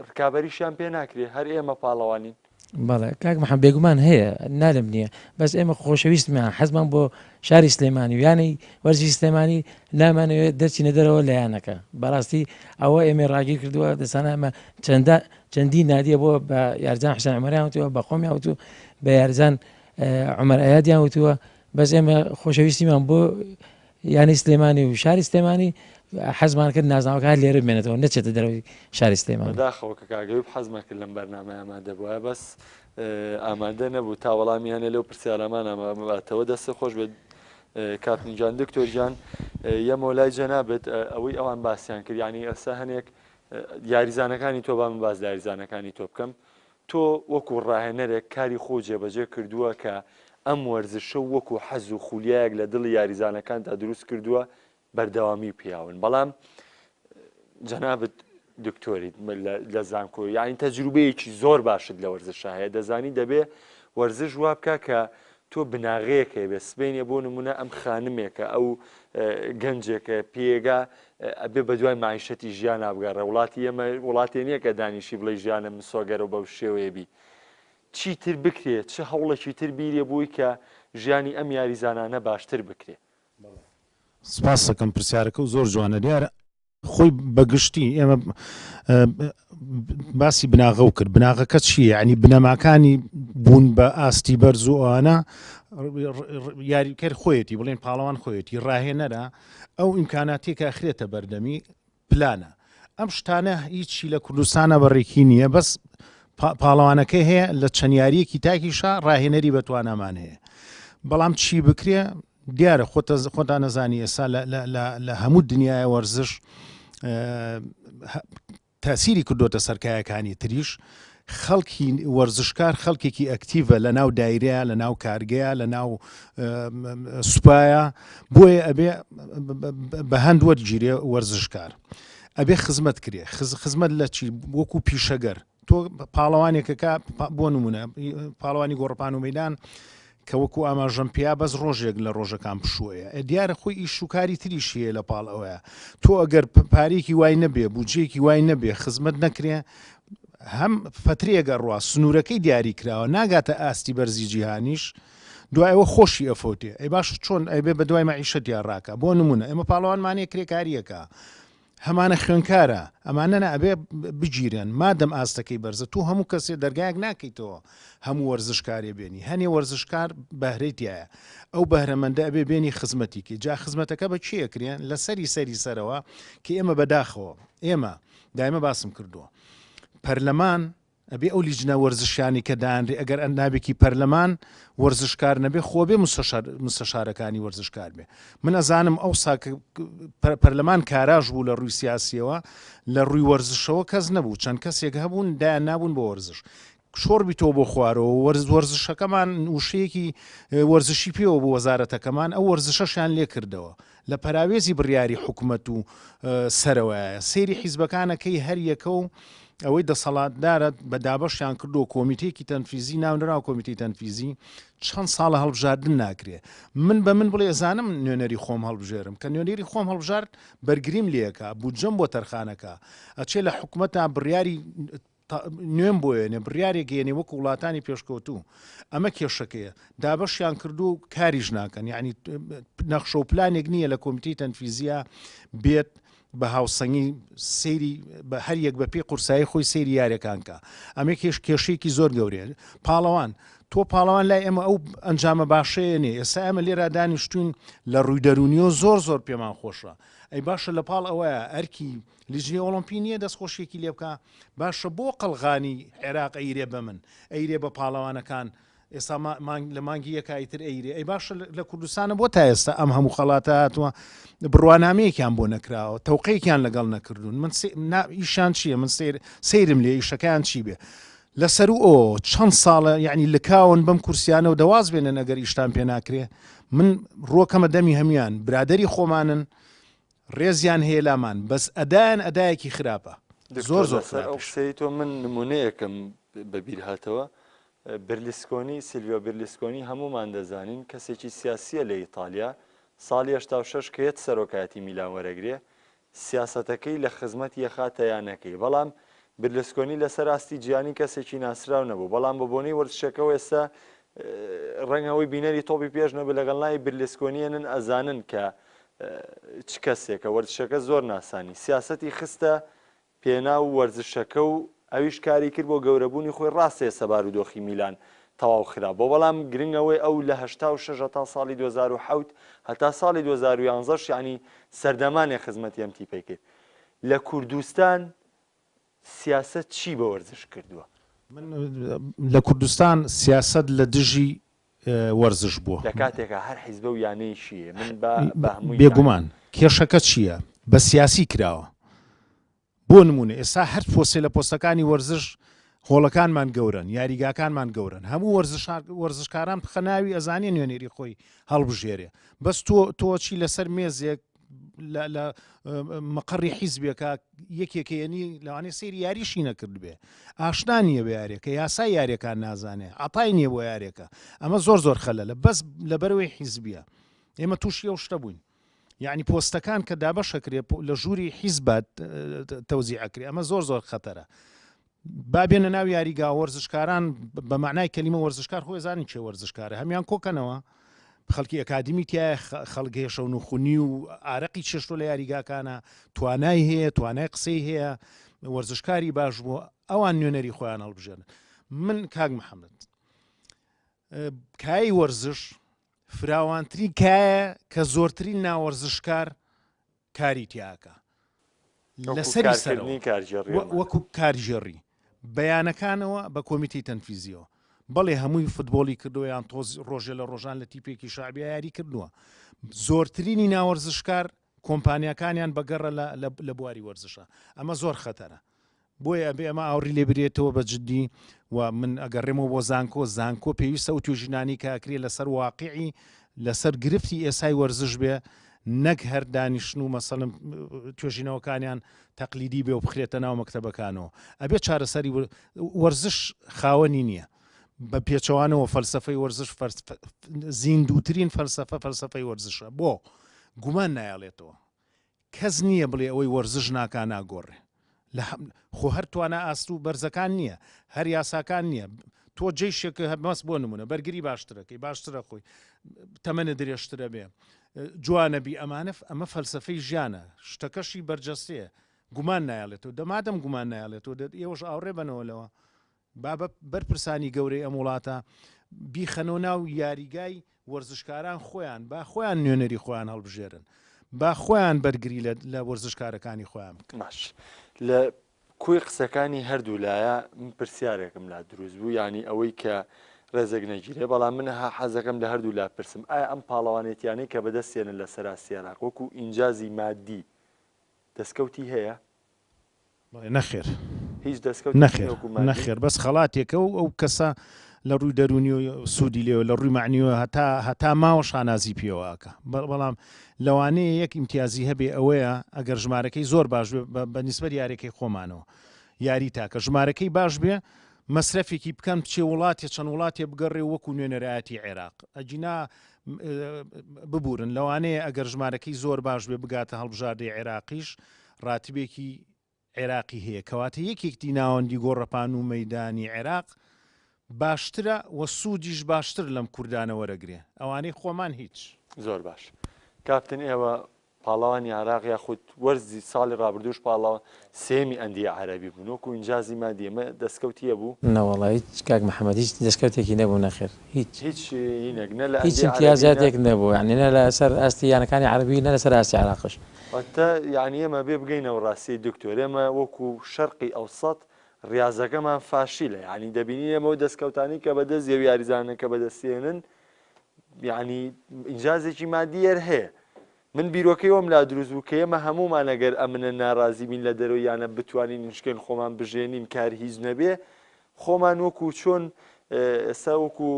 ڕکابەریشیان پێ ناکرێت هەر ئێمە پاڵەوانین بەڵێ کاک محەممەد بێگومان هەیە نادەم نییە بەس ئێمە خۆشەویستمان حەزمان بۆ شاری سلێمانی و یانەی وەرزی سلێمانی نامانەوێت دەرچینە دەرەوە لە یانەکە بەڕاستی ئەوە ئێمە ڕاگیر کردووە دەسانە ئەمە چەندی نادیە بۆ بە یارزان حسێن عومەریان وتووە بە خۆمیان وتو بە یارزان عومەر ئەیادیان وتووە بەس ئێمە خۆشەویستیمان بۆ یانی سلێمانی و شاری سلێمانی حەزمان کرد نازناوەکە لێرە بمێنێتەوە نەچێتە دەرەوەی شاری سلێمان داخەوە کە کاگەوی حەزمان کرد لەم بەرنامە ئامادە بووە بەس ئامادە نەبوو تا وەڵامیانە لەو پرسیارەمان ئامادەباتەوە دەستە خۆش بێت کاپنجان دکتۆرجان یە مۆلای جەنابێت ئەوەی ئەوان باسییان کرد ینی ئەسا هەنێک یاریزانەکانی تۆ بام باز یاریزانەکانی تۆ بکەم تۆ وەکو ڕاهێنەرێک کاری خۆ جێبەجێ کردووە کە ئەم وەرزشە وەکو حەز و خولیایەک لە دڵی یاریزانەکان تا دروست کردووە بەردەوامی پیاون بەڵام جەنابەت دکتۆری لە زانکۆی یانی تەجروبەیەکی زۆر باشت لە وەرزشە هەیە دەزانی دەبێ وەرزش وا بکە کە تۆ بناغەیەکە بێ سبینێ بۆ نمونە ئەم خانمێکە ئەو گەنجێکە پێگا ئەبێ بە دوای معیشەتی ژیان نابگەڕە وڵاتی ئێمە وڵاتی نییە کە دانیشی بڵێ ژیانە مسۆگەرە و بەو شێوەیەبی چیتر بکرێت چه هەوڵێکی تر بیرێ بووی کە ژیانی ئەم یاریزانانە باشتر بکرێت سپاس دەکەم پرسیارەکە و زۆر جوانە دیارە خۆی بەگشتی ئێمە باسی بناغە و کرد بناغەکە چییە ینی بنەماکانی بوون بە ئاستی بەرز و ئەوانە یاریکەر خۆیەتی بڵێن پاڵەوان خۆیەتی ڕاهێنەرە ئەو ئیمکاناتێکە خرێتە بەردەمی پلانە ئەم شتانە هیچی لە کوردستانە بەڕێکی نییە بەس پاڵەوانەکەی هەیە لە چەند یاریەکی تاکیشا ڕاهێنەری بەتوانەمان هەیە بەڵام چی بکرێ دیارە خۆتان نەزانی ئێستا لە هەموو دنیای وەرزش تاسیری کردوتە سەرکایەکانی تریش خەڵکی وەرزشکار خەڵکێکی ئەکتیڤە لە ناو دایرەیە لە ناو کارگەیە لە ناو سوپایە بۆیە ئەبێ بە هەند وەرگیرێ وەرزشکار ئەبێ خزمەت کرێ خزمەت لە چی وەکو پیشەگەر تۆ پاڵەوانێکەکە بۆ نمونە پاڵەوانی گۆڕپان و مەیدان کە وەکو ئاماژەمپیا بەس ڕۆژێک لە ڕۆژەکان پشووەیە دیارە خۆی ئیشوکاری تریشیە لە پاڵ ئەوەیە تۆ ئەگەر پارێکی وای نەبێ بودجێکی وای نەبێ خزمەت نەکرێ هەم فترێگە ڕوا سنوورەکەی دیاری کراوە ناگاتە ئاستی بەرزی جیهانیش دوایەوە خۆشی ئەفۆتێ ئەی باش چۆن ئەیبێ بە دوای مەعیشەتیان ڕاکە بۆ نمونە ئێمە پاڵەوانمانێ کرێکاریەکە هەمانە خوێنکارە ئەمانە ئەبێ بگیرن مادەم ئاستەکەی بەرزە تو هەموو کەسێ دەرگایەک ناکەیتەوە هەموو وەرزشکارێ بێنی هەنێ وەرزشکار بەهرەیتایە ئەو بەهرەمەندە ئەبێ بێنی خزمەتیکی جا خزمەتەکە بە چیەکرێن لە سەری سەرەوە کە ئێمە بەداخەوە ئێمە دایمە باسم کردووە پەرلەمان ئەبێ ئەو لیژنە وەرزشیانی کە دانرێ ئەگەر ئەنابێکی پەرلەمان وەرزشکار نەبێ خۆبێ مستەشارەکانی وەرزشکار بێ من ئەزانم ئەو پەرلەمان کاراژ بوو لە ڕووی سیاسیەوە لە ڕووی وەرزشەوە کەس نەبوو چەند کەسێک هەبوون دایان نابوون بۆ وەرزش شۆڕبی تۆ بۆ خوارەوە وەرزشەکەمان وشەیەکی وەرزشی پێوە بۆ وەزارەتەکەمان ئەو وەرزشەشیان لێ کردەوە لە پەراوێزی بڕیاری حکوومەت و سەرەوەیە سەیری حیزبەکانەکەی هەر یەکە و ئەوەی دەسەڵاتدارە بە دابەشیان کردو کۆمیتێکی تەنفیزی ناونراو کۆمیتی تەنفیزی چەند ساڵە هەڵبژاردن ناکرێ من بە من بڵێ زانم نوێنەری خۆم هەڵبژێرم کە نوێنەری خۆم هەڵبژارد بەرگریم لێکە بودجەم بۆ تەرخانەکە ئەچێ لە حکوومەتە بڕیاری نوێن بۆێنێ بڕیارێک گەێنێ وەکو وڵاتانی پێشکەوتوو ئەمە کێشەکەیە دابەشیان کردو کاریش ناکەن یعنی نەخشە و پلانێک نییە لە کۆمیتی تەنفیزیە بێت بە هاوسەنگی سەیری بە هەر یەک بە پێی قورسایی خۆی سەیری یاریەکانکە ئەمە کێشەیەکی زۆر گەورەیە پاڵەوان تۆ پاڵەوان لای ئێمە ئەو ئەنجامە باشەیە نێ ئێستا ئەمە لێرە دانیشتوین لە ڕووی دەرونیەوە زۆر پێمان خۆشە ئەی باشە لە پاڵ ئەوەیە ئەرکی لیژنی ئۆلۆمپی نییە دەستخۆشیێکی لێ بکە باشە بۆ قەڵغانی عێراق ئەیرێ بە من ئەیرێ بە پاڵەوانەکان ئێستا لە مانگی یەکایتر ئەیرێ ئەی باشە لە کوردستانە بۆ تا ئێستا ئەم هەموو خەڵاتە هاتووە بڕوانامەیەکیان بۆ نەکراوە تەوقەیەکیان لەگەڵ نەکردوون من ئیشان چییە من سەیرم لێ ئیشەکەیان چی بێ لەسەر ئەو چەند ساڵە یعنی لکاون بەم کورسیانە و دەواز بێنن ئەگەر ئیشتان پێ ناکرێ من ڕۆکەمە دەمی هەمیان برادری خۆمانن ڕێزیان هەیە لامان بەس ئەدایان ئەدایەکی خراپە زۆر قسەی تۆ من نمونەیەکەم بەبیر هاتەوە برلیسکۆنی سیلڤیۆ برلیسکۆنی هەمومان دەزانین کەسێکی سیاسیە لە ئیتالیا ساڵی 86 کە یەت سەرۆکایەتی میلان وەرەگرێ سیاسەتەکەی لە خزمەت یەخاتە یانەکەی بەڵام برلسکۆنی لەسەر ئاستی جیانی کەسێکی ناسراو نەبوو، بەڵام بە بۆنەی وەرزشەکەەوە ئێستا ڕەنگەوەی بینەری تۆپی پێش نەبێت لەگەڵ لای برلسکۆنیەنن ئەزانن کە چ کەسێکە وەرزشەکە زۆر ناسانی سیاسەتی خستە پێناو وەرزشەکە و ئەویش کاری کرد بۆ گەورەبوونی خۆی ڕاستێ سەبارودۆخی میلان تەواو خرا بۆ بەڵام گرنگەوەی ئەو لە 86 تا ساڵی 2007 هەتا ساڵی 2011 یعنی سەردەمانێ خزمەتی ئەم تیپەی کرد لە کوردستان سیاست چی بە وەرزش کردووە؟ من لە کوردستان سیاست لە دژی وەرزش بووە لە کاتێکە هەر حیزبە و یانەی شیە من بە هەمووی بێگومان کێشەکە چییە؟ بە سیاسی کراوە بۆ نمونە ئێستا هەر پۆستێ لە پۆستەکانی وەرزش هۆڵەکانمان گەورن یاریگاکانمان گەورن هەموو وەرزشکاران خەناوی ئەزانێ نوێنێری خۆی هەڵبژێرێ بەس تۆچی لەسەر مێزێک لە مەقڕی حیزبێکە یەکێکێنی لەوانێ سەیری یاریشی نەکرد بێ ئاشنا نییە بە یاریەکە یاسای یاریەکان نازانێ عەتای نییە بۆ یاریەکە ئەمە زۆر خەلەلە بەس لەبەرەوەی حیزبیە ئێمە تووشی ئەو شتە بووین یعنی پۆستەکان کە دابەشەکرێ لە ژووری حیزبات تەوزیعەکرێ ئەمە زۆر خەتەرە بابێنە ناو یاریگا وەرزشکاران بە معنای کەلیمە وەرزشکار خۆی زانی چێ وەرزشکارە هەمیان کۆکەنەوە خەڵکی ئەکادمی تایە خەڵگەیە شەون و خونی و ئارەقی چێشتۆ لە یاریگاکانە توانای هەیە توانای قسەی هەیە وەرزشکاری باش بوو ئەوان نوێنەری خۆیان هەڵبژێنن من کاک محەممەد کای وەرزش فراوانترین کایە کە زۆرترین ناوەرزشکار کاری تیاکە لەسەری سەرەوە وەکو کارژێڕی بەیانەکانەوە بە کۆمیتی تەنفیزیەوە بەڵێ هەمووی فوتبۆلی کردو یان تۆز ڕۆژێ لە ڕۆژان لە تیپێکی شعبی یاری کردووە زۆرترینی ناوەرزشکار کۆمپانیەکانیان بەگەڕە لە بواری وەرزشە ئەمە زۆر خەتەرە بۆیە ئەبێ ئەمە ئاوری لێبرێتەوە بە جددی و من ئەگەڕێمەوە بۆ زانکۆ پێویستە و توێژینانی کاکرێ لەسەر واقعی لەسەر گرفتی ئێسای وەرزش بێ نەک هەر دانیشتن و مەسەڵم توێژینەوەکانیان تەقلیدی بێ و بخرێتە ناو مەکتەبەکانەوە ئەبێ چارەسەری وەرزش خاوەنی نییە بە پێچەوانەوە فەلسەفەی وەرزش زیندووترین فەلسەفەی وەرزشە بۆ گومان نایڵێتەوە کەس نییە بڵێ ئەوەی وەرزش ناکا ناگۆڕێ خۆ هەر توانە ئاست و بەرزەکان نییە هەر یاساکان نییە تۆ جێیشێکە هەمەس بۆ نمونە بەرگری باشترەکەی باشترە خۆی تەمەنە درێژترە بێ جوانەبی ئەمە فەلسەفەی ژیانە شتەکەشی بەرجەستەیە گومان نایڵێتەوە دەمادەم گومان نایڵێتەوە ئێوەش ئاوڕێ بنەوەلەوە بابە بەرپرسانی گەورەی ئەم وڵاتە بیخەنەوە ناو یاریگای وەرزشکاران خۆیان با خۆیان نوێنەری خۆیان هەڵبژێرن با خۆیان بەرگری لە وەرزشکارەکانی خۆیان باش لە کوی قسەکانی هەردوو لایە پرسیارێکم لا دروست بوو ینی ئەوەی کە ڕێزێک نەگیرێ بەڵام من حەزەکەم لە هەردوو لا پرسم ئایا ئەم پاڵەوانێتیانەی کە بەدەستێنن لە سەراستی عێراق وەکو ئینجازی مادی دەستکەوتی هەیە؟ نەخێر هیچ دەستکەوت نەخێر بەس خەڵاتێکە و ئەو کەسە لە ڕووی دەرونی و سوودی لێەوە لە ڕووی معنیوە هەتا ماوە شانازی پێوەکە بەڵام لەوانەیە یەک ئیمتیازی هەبێ ئەوەیە ئەگەر ژمارەکەی زۆر باش بە نیسبەت یاریەکەی خۆمانەوە یاری تاکە ژمارەکەی باش بێ مەسرەفێکی بکەم بچێ وڵاتی چەند وڵاتی بگەڕێ وەکو نوێنەرایەتی عێراق ئەجینا ببورن لەوانەیە ئەگەر ژمارەکەی زۆر باش بێ بگاتە هەڵبژاردەی عێراقیش ڕاتبێکی عێراقی هەیە کەواتە یەکێکتی ناوەندی گۆڕەپان و مەیدانی عێراق باشترە و سوودیش باشتر لەم کوردانە وەرەگرێ ئەوانەی خۆمان هیچ زۆر باش کاپتن ئێوە پاڵەوانی عراق یاخود وەرزی ساڵی ڕابردوش پاڵەوە سێمی ئەندی عەرەبی بوون وەکو ئینجازی مادی ئەمە دەستکەوتیە بوو؟ نەوەڵی هیچ کاک محەممەد هیچ دەستکەوتێکی نەبوو نەخێر هیچ هیچ امتیازاتێک نەبوو یعنی نە لەسەر ئاستی یانەکانی عەربی نە لەسەر ئاستی عێراقش واتە یعنی ئێمە بێ بگەینەوە ڕاستی دکتۆر ئێمە وەکو شەرقی ئەوسەط ڕاضەکەمان فاشیلە ینی دەبینی ئەمە دەستکەوتانی کە بەدەست زێوی یاریزانە کە بەدەستێنن ینی ئینجازێکی مادیەر هەیە من بیرۆکەی وەم لا دروست بوو کە ئێمە هەمومان ئەگەر ئەمنە ناڕازی بین لە دەرەوە یانە بتوانین نیشکێن خۆمان بژێنین کار هیچ نەبێ خۆمان وەکو چۆن ئێستا وەکو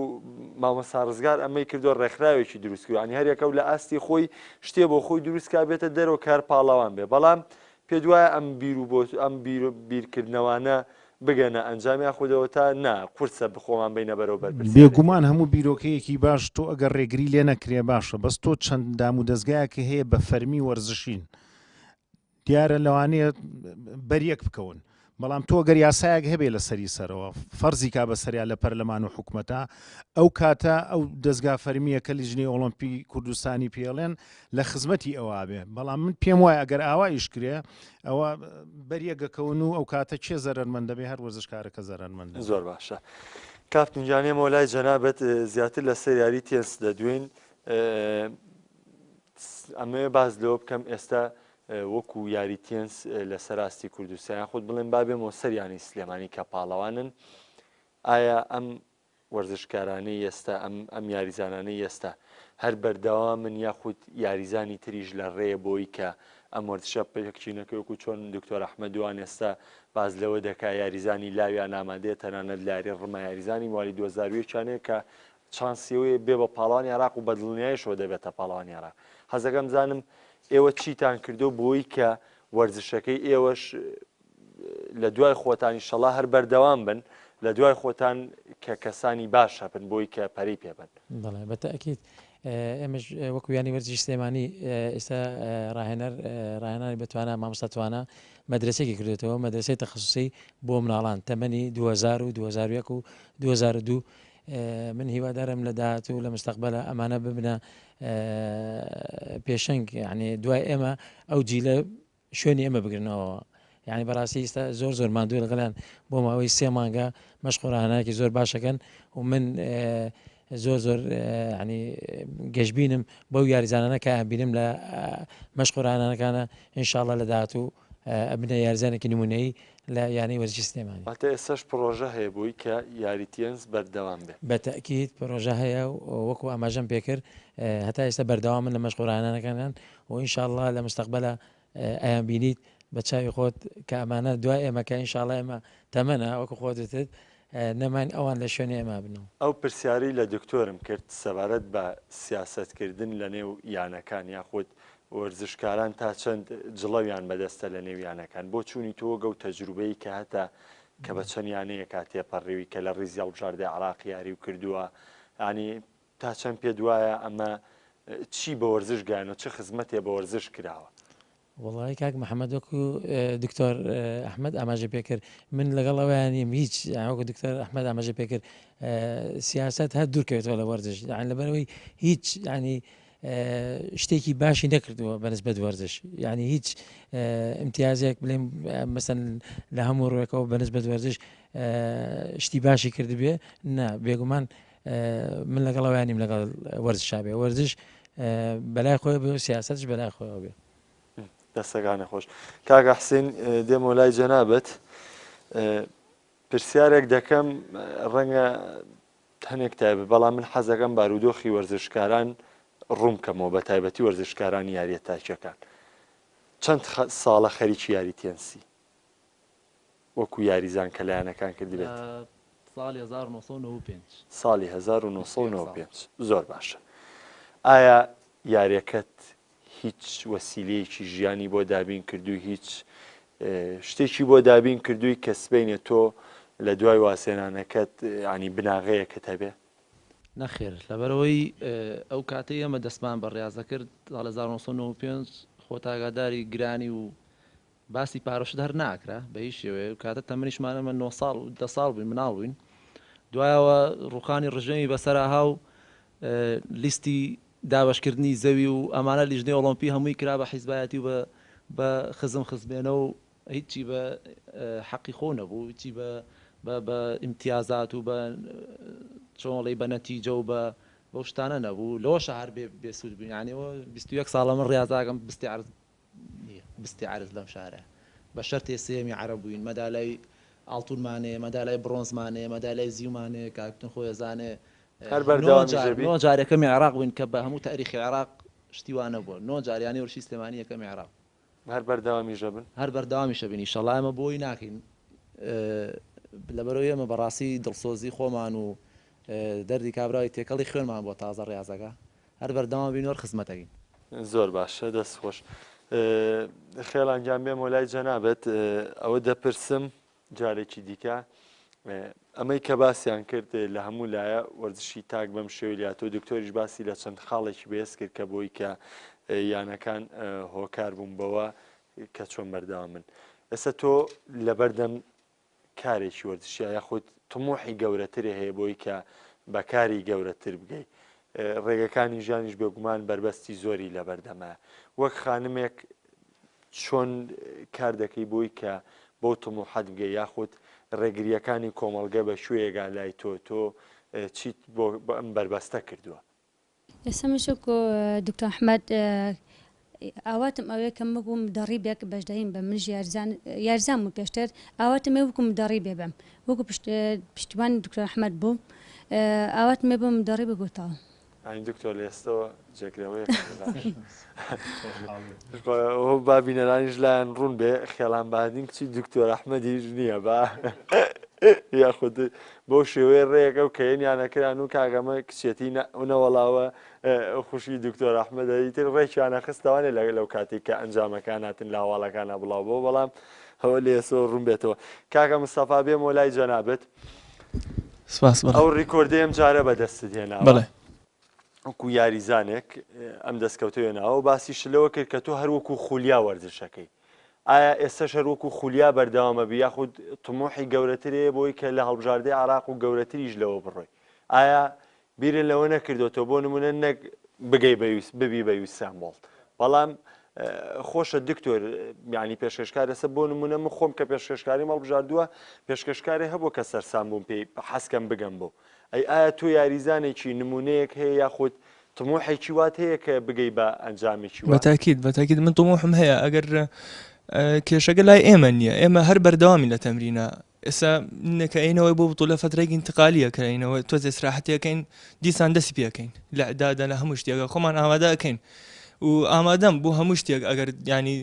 مامۆستا ڕزگار ئەمەی کردو ڕێکخراوێکی دروست کرد ینی هەریەکە و لە ئاستی خۆی شتێ بۆ خۆی دروستکا بێتە دەرەوە کار پاڵەوان بێ بەڵام پێ دوایە ئەم بیرکردنەوانە بگەنە ئەنجامی خودەوە تا نا قورسە بخۆمان بینە بەرەوبەر بێگومان هەموو بیرۆکەیەکی باش تۆ ئەگەر ڕێگری لێ نەکرێ باشە بەس تۆ چەند دام و دەستگایەکە هەیە بە فەرمی وەرزشین دیارە لەوانەیە بەریەک بکەون بەڵام تۆ گەر یاسایەک هەبێ لە سەری سەرەوە فەرزی کا بە سەریا لە پەرلەمان و حکوومەتە ئەو کاتە ئەو دەستگا فەرمیە کە لیژنەی ئۆلۆمپی کوردستانی پێڵێن لە خزمەتی ئەوە بێ بەڵام من پێم وایە ئەگەر ئاوایش کرێ ئەوە بەریەگەکەون و ئەو کاتە چێ زەرمەند دەبێ هەر وەرزشکارەکە زەرمەند زۆر باشە کاپتنجانێ مۆلای جەنابەت زیاتر لەسەر یاری تێنس دەدوین ئەمە باز لەوە بکەم ئێستا وەکو یاری تێنس لەسەر ئاستی کوردستان خۆت بڵێن بابێمەوە سەریانی سلێمانی کە پاڵەوانن ئایا ئەم وەرزشکارانەی ئێستا ئەم یاریزانانەی ئێستا هەر بەردەوامن یاخود یاریزانی تریش لە ڕێە بۆی کە ئەم وەرزشە پێکچینەکە وەکو چۆن دکتۆر ئەحمەدوان ئێستا باز لەوە دەکا یاریزانی لاویان ئامادەیە تەنانەت لاری ڕما یاریزانی مالی 2020 کە چانسیەوەی بێ بە پاڵانی عراق و بەدڵنیایشەوە دەبێتە پاڵانی عراق حەزەکەم زانم ئێوە چیتان کردو بۆی کە وەرزشەکەی ئێوەش لە دوای خۆتانی شەڵا هەر بەردەوام بن لە دوای خۆتان کە کەسانی باش هەبن بۆی کە پەری پێبن بەڵێ بەتەکیید ئێمەش وەکو یانی وەرزی سلێمانی ئێستا ڕاهێنانی بتوانە مامۆستاتوانە مەدرسێکی کردێتەوە مەدرسەی تەخەسوسی بۆ مناڵان تەمەنی 2000 و 2001 و 2002 من هیوادارم لە داهاتوو لە مستەقبەلە ئەمانە ببنە پێشنگ یعنی دوای ئێمە ئەو جیلە شوێنی ئێمە بگرنەوە یعنی بەڕاستی ئێستا زۆر ماندوو لەگەڵیان بۆ ماوەی 3 مانگە مەشقۆڕانایەکی زۆر باشەکەن و من زۆر ینی گەشتبینم بەو یاریزانانە کە بینم لە مەشقۆڕانانەکانە ئینشاءڵڵا لە داهاتوو ئەبنە یاریزانێکی نمونەیی لە یانەی وەرزشی سلێمانی ئەتە ئێستاش پرۆژە هەیە بووی کە یاری تێنس بەردەوام بێت بەتەکیید پرۆژە هەیە وەکو ئاماژەم پێکرد هەتا ئێستا بەردەوامن لە مەشقۆڕانانەکانیان و ئینشاءڵڵا لە مستەقبەلە ئەیان بینیت بە چاوی خۆت کە ئەمانە دوای ئێمە کە ئینشاءڵڵا ئێمە تەمەنە وەکو خۆتت نەمان ئەوان لە شوێنی ئێمە بنەوە ئەو پرسیاری لە دکتۆرم کرد سەبارەت بە سیاسەتکردن لە نێو یانەکان یاخود وەرزشکاران تا چەند جڵەویان بەدەستە لە نێویانەکان بۆ چوونی تۆ گەو تەجروبەی کە هەتا کە بە چەند یانەیە کاتێ پەڕێوی کە لە ڕیزی هەڵبژاردەی عراق یاری و کردووە ینی تا چەند پێ دوایە ئەمە چی بە وەرزش گایەنەوە چه خزمەتێ بە وەرزش کراوە وڵی کاک محەممەد وەکو دکتۆر ئەحمەد ئاماژە پێکرد من لەگەڵ ئەویانیم هیچ وەکو دکتۆر ئەحمەد ئاماژە پێکرد سیاست هەر دوورکەوێتەوە لە وەرزش لەبەرەوەی هیچ ینی شتێکی باشی نەکردووە بەنسبەت وەرزش یعنی هیچ امتیازێک بڵێم مەسەن لە هەموو ڕێکەوە بەنسبەت وەرزش شتی باشی کرد بێ نه بێگومان من لەگەڵ ئەویانیم لەگەڵ وەرزشا بێ وەرزش بەلای خۆی بێ و سیاستش بەلای خۆیەوە بێ دەستەکانی خۆش کاگە حسین دێم و لای جەنابەت پرسیارێک دەکەم ڕەنگە هەنێک تایبێت بەڵام من حەزەکەم بارودۆخی وەرزشکاران ڕوومکەمەوە بە تایبەتی وەرزشکارانی یاریە تاکیەکان چەند ساڵە خەریکی یاری تێنسی وەکو یاریزان کە لایەنەکان کردی بێت ساڵی 1995 ساڵی 1995 زۆر باشە ئایا یاریەکەت هیچ وەسیلەیەکی ژیانی بۆ دابین کردو هیچ شتێکی بۆ دابین کردووی کە سبەینێ تۆ لە دوای واسێنانەکەت ینی بناغەیەکە هەبێ نەخێر لەبەرەوەی ئەو کاتەی ئەمە دەستمان بە ڕاضە کرد ساڵ 1995 خۆت ئاگاداری گرانی و باسی پارۆشت هەر ناکرا بە هیچ شێوەیە کاتە تەمەنیشمانەمە 9 ساڵ 10 ساڵ بووین مناڵ بووین دوایەوە ڕووخانی ڕژەمی بەسەرها و لیستی دابشکردنی زەوی و ئەمانە لیژنەی ئۆلۆمپی هەمووی کرا بە حیزبایەتی و بە خزمێنە و هیچی بە حەقی خۆ نەبوو هیچی بە ئیمتیازات و بە چۆڵی بە نەتیجە و بە شتانە نەبوو لەوە شەهر بێسوود بووین یانیەوە 21 ساڵە من ڕاضاکەم بستی عرض لەم شارە بە شەرتێ سێمی عەرەب بووین مەدالای ئاڵتونمانێ مەدالای برۆنزمانێ مەدالای زیومانێ کاکتن خۆی ئەزانێ هەر بەردەوامی نۆ جارەکەمی عێراق بووین کە بە هەموو تاریخی عێراق شتیوانە بووە نۆ جاریانی وەرزشی سلێمانی یەکەمی عێراق هەر بەردەوامیشە بن هەر بەردەوامیشە بینی ئینشەڵڵا ئێمە بۆی ناکەین لەبەرەوەی ئێمە بەڕاستی دڵسۆزی خۆمان و دەردی کابراوی تێکەڵی خوێنمان بۆ تازە ڕاضەکە هەر بەردەوام بینەوە خزمەتەکەین زۆر باشە دەست خۆش خێڵانجان بێم وەلای جەنابەت ئەوە دەپرسم جارێکی دیکە ئەمەی کە باسییان کرد لە هەموو لایە وەرزشی تاک بەم شێویلاتۆ دکتۆریش باسی لە چەند خاڵێکی بەهێز کرد کە بۆی کە یانەکان هۆکار بوون بەوە کە چۆن بەردەوام من ئێستا تۆ لەبەردەم کارێکی وەرزشیە یاخود تموحی گەورەترێ هەیە بۆی کە بەکاری گەورەتر بگەیت ڕێگەکانی ژیانیش بێگومان بربەستی زۆری لەبەردەمە وەک خانمێک چۆن کار دەکەی بۆی کە بۆ تموحەت بگەی یاخود ڕێگریەکانی کۆمەڵگە بە شوێگا لای تۆ چیت بۆ ئەم بربەستە کردووە ئێستا مشک و دکتۆر ئەحمەد ئاواتم ئەوەیە کە ببووم دەڕیبێک بەشدەین بە منژ یارزان و پێشتر ئاواتم ێ وکم دەڕی بێبم وەکو پشتیوانی دکتۆر ئەحمەد بووم ئاوات مێ بم دەڕی بگوتاوە ئەین دکتۆر لە ئێستەوە جێگرەوەی بابینەرانیش لایەن ڕوون بێ خێڵان بادین کچی دکتۆر ئەحمەدیش نییە با یاخود بۆ شێوەیە ڕێیەکە و کەیەنیانەکران و کاگەمە کچێتی نەوەڵاوە خوشی دکتۆر ئەحمەدی تر ڕێکیانە خستەوانێ لەو کاتێک کە ئەنجامەکان هاتن لە هەواڵەکانە بڵاو بۆ بەڵام ئەوە لە ئێسەوە ڕوون بێتەوە کاکە مستەفا بێم و لای جەنابەت ئەو ڕیکۆردەیەم جارە بەدەستت هێناوە بەڵێ وەکو یاریزانێک ئەم دەستکەوتوێنەوە و باسی شلەوە کرد کە تۆ هەروەکو خولیا وەرزشەکەی ئایا ئێستاش هەروەکو خولیا بەردەوامە بی یاخود تموحی گەورەترێ بۆی کە لە هەڵبژاردەی عراق و گەورەتریش لەوە بڕۆی ئایا بیرن لەوە نەکردوێتەوە بۆ نمونە نەک بگەی ببی بە ئیستانبوڵ بەڵام خۆشە دکتۆر یعنی پێشکەشکار ئێستا بۆ نمونە من خۆم کە پێشکەشکاری هەڵبژاردووە پێشکەشکاری هەبوو کە سەرسام بووم پێی حەسکەم بگەم بۆ ئایا تۆ یاریزانێکی نمونەیەک هەیە یاخود تموحێکی وات هەیە کە بگەی بە ئەنجامێکی بەتاکید من تموحم هەیە ئەگەر کێشەکە لای ئێمە نییە ئێمە هەر بەردەوامی لە تەمرینە ئێستا نەکەینەوەی بۆ بتوڵە فترێکی انتقالیە کەینەوە تۆ ئێسراحەتەکەین دیسان دەستی پێەکەین لە عدادا لە هەموو شتێکە خۆمان ئامادەکەین و ئامادەم بۆ هەموو شتێک ئەگەر ینی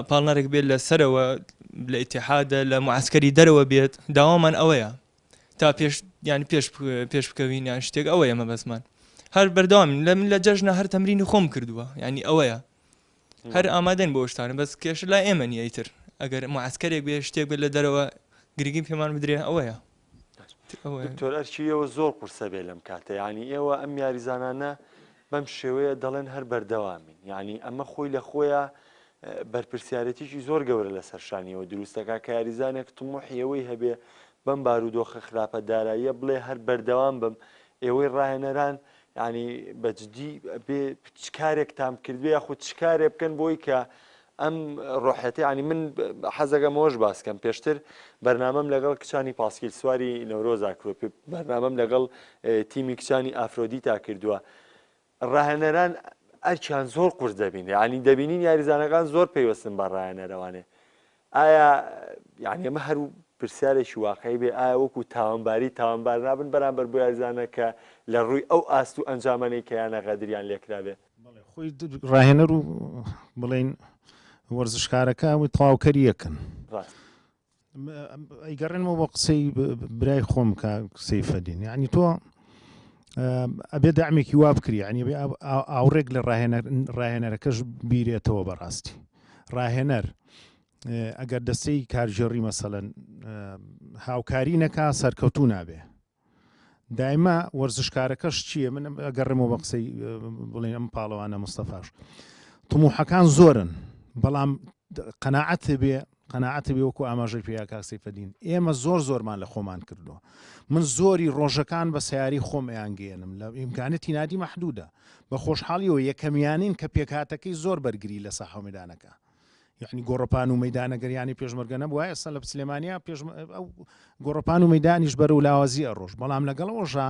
پاڵنەرێک بێت لە سەرەوە لە ئیتیحادە لە معسکەری دەرەوە بێت داوامان ئەوەیە تا پێش بکەوین یان شتێک ئەوەیە مەبەسمان هەر بەردەوام من لە جەژنە هەر تەمرینی خۆم کردووە ینی ئەوەیە هەر ئامادەن بۆ شتانە بەس کێشە لای ئێمە نیە ئیتر ئەگەر معسکەرێک بێ شتێک بێت لە دەرەوە گرنگی پێمان بدرێ ئەوەیە دکتۆر ئەرچیەوە زۆر قورسە بێ لەم کاتە ینی ئێوە ئەم یاریزانانە بەم شێوەیە دەڵێن هەر بەردەوامین ینی ئەمە خۆی لە خۆیە بەرپرسیارەتیشی زۆر گەورە لە سەرشانیەوە دروستەکە کە یاریزانێک تموحیەوەی هەبێ بەم بارودۆخە خراپە داراییە بڵێ هەر بەردەوام بم ئێوەی ڕاهێنەران ینی بەجددی بێ کارێک تام کردوێ یاخود چ کارێ بکەن بۆی کە ئەم ڕۆحەتی ینی من حەزەکەمەوەش باسکەم پێشتر بەرنامەم لەگەڵ کچانی پاسکیل سواری نەورۆزا کردووە بەرنامەم لەگەڵ تیمی کچانی ئافرۆدیتا کردووە ڕاهێنەران ئەرچیان زۆر قورس دەبین ینی دەبینین یاریزانەکان زۆر پێیوەستن بە ڕاهێنەرەوانێ ئایا یعنی ئەمە هەرو پرسیارێکی واقعی بێ ئایا وەکو تاوانبار نابن بەرامبەر بۆ یاریزانە کە لە ڕووی ئەو ئاست و ئەنجامانەی کە یانە غەدریان لێکرابێ خۆی ڕاهێنەر و بڵێن وەرزشکارەکە و تەواوکەری یەکن ئەیگەڕێنمەوە بۆ قسەی برای خۆم کە قسەی فەدین یعنی تۆ ئەبێ دامێکی وا بکری ینی ئاوڕێک لە ڕاهێنەرەکەش بیرێتەوە بەڕاستی ڕاهێنەر ئەگەر دەستەی کارژێڕی مەسەڵەن هاوکاری نەکا سەرکەوتوو نابێ دایما وەرزشکارەکەش چییە من ئەگەڕێمەوە بە قسەی بڵێن ئەم پاڵەوانە مستەفاش تموحەکان زۆرن بەڵام قەناعەت بێ وەکو ئاماژەی پێیا کاسی فەدین ئێمە زۆرمان لە خۆمان کردووە من زۆری ڕۆژەکان بە سیاری خۆم ئەیانگەێنم لە ئیمکانەتی نادی مەحدودە بە خۆشحاڵیەوە یەکەمیانین کە پێکهاتەکەی زۆر بەرگری لە ساحە مەیدانەکە یعنی گۆڕپان و مەیدانەگەریانی پێشمەرگە نەبووە ئێستا لە سلێمانیا ئەو گۆڕپان و مەیدانیش بەرە و لاوازی ئەڕۆژ بەڵام لەگەڵەوەژە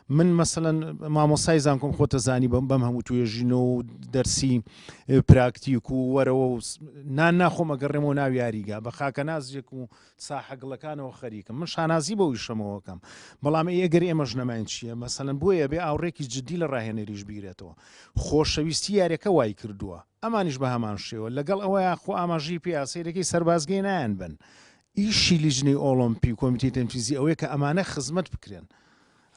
من مەسەڵەن مامۆسای زانکۆم خۆتە زانی بەم هەموو توێژینەوە و دەرسی پراکتیک و وەرەوە و ناخۆم ئەگەڕێمەوە ناو یاریگا بە خاکە نازێک و ساحەگڵەکانەوە خەریکم من شانازی بەوەی شەمەوەکەم بەڵام ئەگەر ئێمەش نەماین چییە مەسەڵەن بۆیە بێ ئاوڕێکی جددی لە ڕاهێنەریش بیرێتەوە خۆشەویستی یاریەکە وای کردووە ئەمانیش بە هەمان شێوە لەگەڵ ئەوەیە خۆ ئاماژی پیاسەیرەکەی سەربازگەی نایەن بن ئیشی لیژنەی ئۆلۆمپی کۆمیتەی تەنفیزی ئەوەیە کە ئەمانە خزمەت بکرێن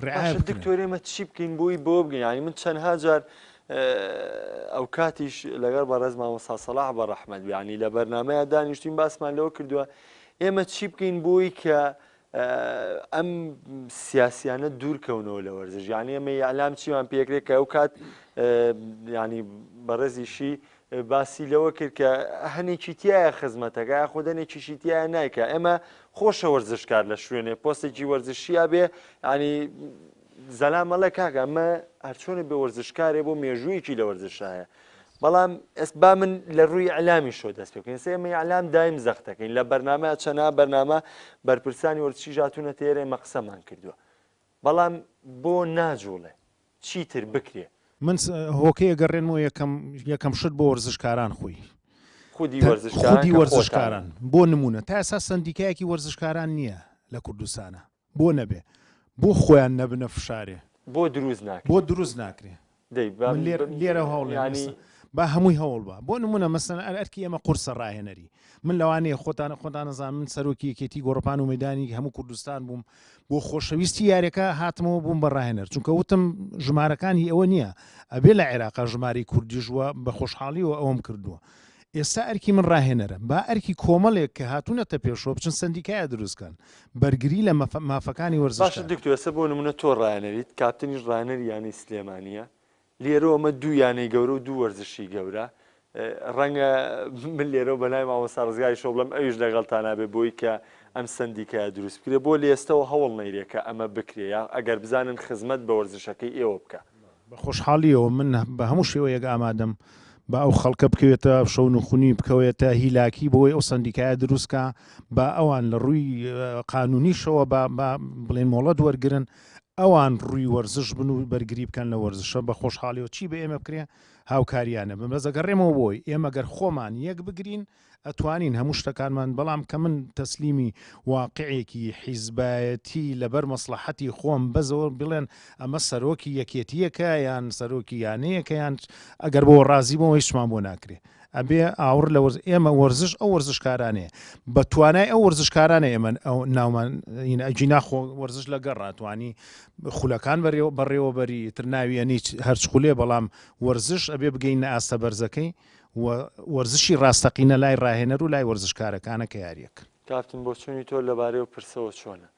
دکتۆرێمە چی بکەین بۆی بۆ بگەین ینی من چەندها جار ئەو کاتیش لەگەڵ بە ڕێز مامۆستا سەلاح بە ڕەحمەت ینی لە بەرنامەیە دانیشتین باسمان لەوە کردووە ئێمە چی بکەین بۆی کە ئەم سیاسیانە دوورکەونەوە لە وەرزش یانی ئەمە یعلام چیمان پێکرێت کە ئەو کات ینی بەڕێزیشی باسی لەوە کرد کە هەنێکی تایە خزمەتەکە خوددەنێکیشی تایە نایکە ئێمە خۆشە وەرزشکار لە شوێنێ پۆستێکی وەرزشیە بێ ینی زەلامەڵە کاکە ئەمە هەرچۆنە بێ وەرزشکارێ بۆ مێژوویەکی لە وەرزشایە بەڵام با من لە ڕووی ئەلامی شۆ دەست پێکەین سێمە ئەلام دایم زەختەکەین لە بەرنامە چەنا بەرنامە بەرپرسانی وەرزشی ژاتونە تێرە ئێمە قسەمان کردووە بەڵام بۆ ناجوڵێ چیتر بکرێ من هۆکەیە گەڕێنەوە یەکەم شت بۆ وەرزشکاران خۆی خودی وەرزشکاران بۆ نمونە تا ئێستا سندیکایەکی وەرزشکاران نییە لە کوردستانە بۆ نەبێ بۆ خۆیان نەبنە فشارێ بۆ دروست ناکرێ لێرە هەوڵ با هەمووی هەوڵ بە بۆ نمونە مەسەن ئەرکی ئێمە قورسە ڕاهێنەری من لەوانەیە خۆتان نەزان من سەرۆکی یەکێتی گۆڕپان و مەدانی هەموو کوردستان بووم بۆ خۆشەویستی یاریەکە هاتمەوە بووم بە ڕاهێنەر چونکە وتم ژمارەکانی ئەوە نییە ئەبێ لە عێراقا ژماری کوردیژوە بە خۆشحاڵیەوە ئەوم کردووە ئێستا ئەرکی من ڕاهێنەرە با ئەرکی کۆمەڵێک کە هاتوونەتە پێشەوە بچن سندیکایە دروستکەن بەرگری لە مافەکانی وەرزش دکتۆرسە بۆ نمونە تۆ ڕاهێنەریت کاپتنیش ڕاهێنەری یانی سلێمانیە لێرە ئەمە دوو یانەی گەورە و دوو وەرزشی گەورە ڕەنگە من لێرە بەلای مامۆستا ڕزگاری شۆ بڵم ئەویش لەگەڵتان نابێ بۆی کە ئەم سندیکایە دروست بکرێ بۆ لێستەوە هەوڵ نەیرێکە ئەمە بکرێ یا ئەگەر بزانن خزمەت بە وەرزشەکەی ئێوە بکە بە خۆشحاڵیەوە من بە هەموو شێوەیەک ئامادەم با ئەو خەڵکە بکەوێتە شەو نخونی بکەوێتە هیلاکی بۆی ئەو سندیکایە دروستکە با ئەوان لە ڕووی قانونیشەوە بڵێن مۆڵەت وەرگرن ئەوان ڕووی وەرزش بن و بەرگری بکەن لە وەرزشە بە خۆشحاڵیەوە چی بە ئێمە بکرێ هاوکاریانە بەمەزەگەڕێمەوە بۆی ئێمە گەر خۆمان یەک بگرین ئەتوانین هەموو شتەکانمان بەڵام کە من تەسلیمی واقعێکی حیزبایەتی لەبەر مەسلحەتی خۆم بەزەوە بڵێن ئەمە سەرۆکی یەکێتیەکە یان سەرۆکی یانەیەکە یان ئەگەر بۆ ڕازی بۆ هیچمان بۆ ناکرێ ئەبێ ئاور لە ئێمە وەرزش ئەو وەرزشکارانەیە بە توانای ئەو وەرزشکارانە ئێمە ئەو ناومان ئەجی ناخۆ وەرزش لەگەڕ ڕاتوانی خولەکان بەڕێوەبەری تر ناوی ئەنی هەرچ خولێ بەڵام وەرزش ئەبێ بگەینە ئاستە بەرزەکەی وەرزشی ڕاستەقینە لای ڕاهێنەر و لای وەرزشکارەکانە کە یاریەک کاپتن بۆ چۆنی تۆ لەبارەی و پرسەوە چۆنە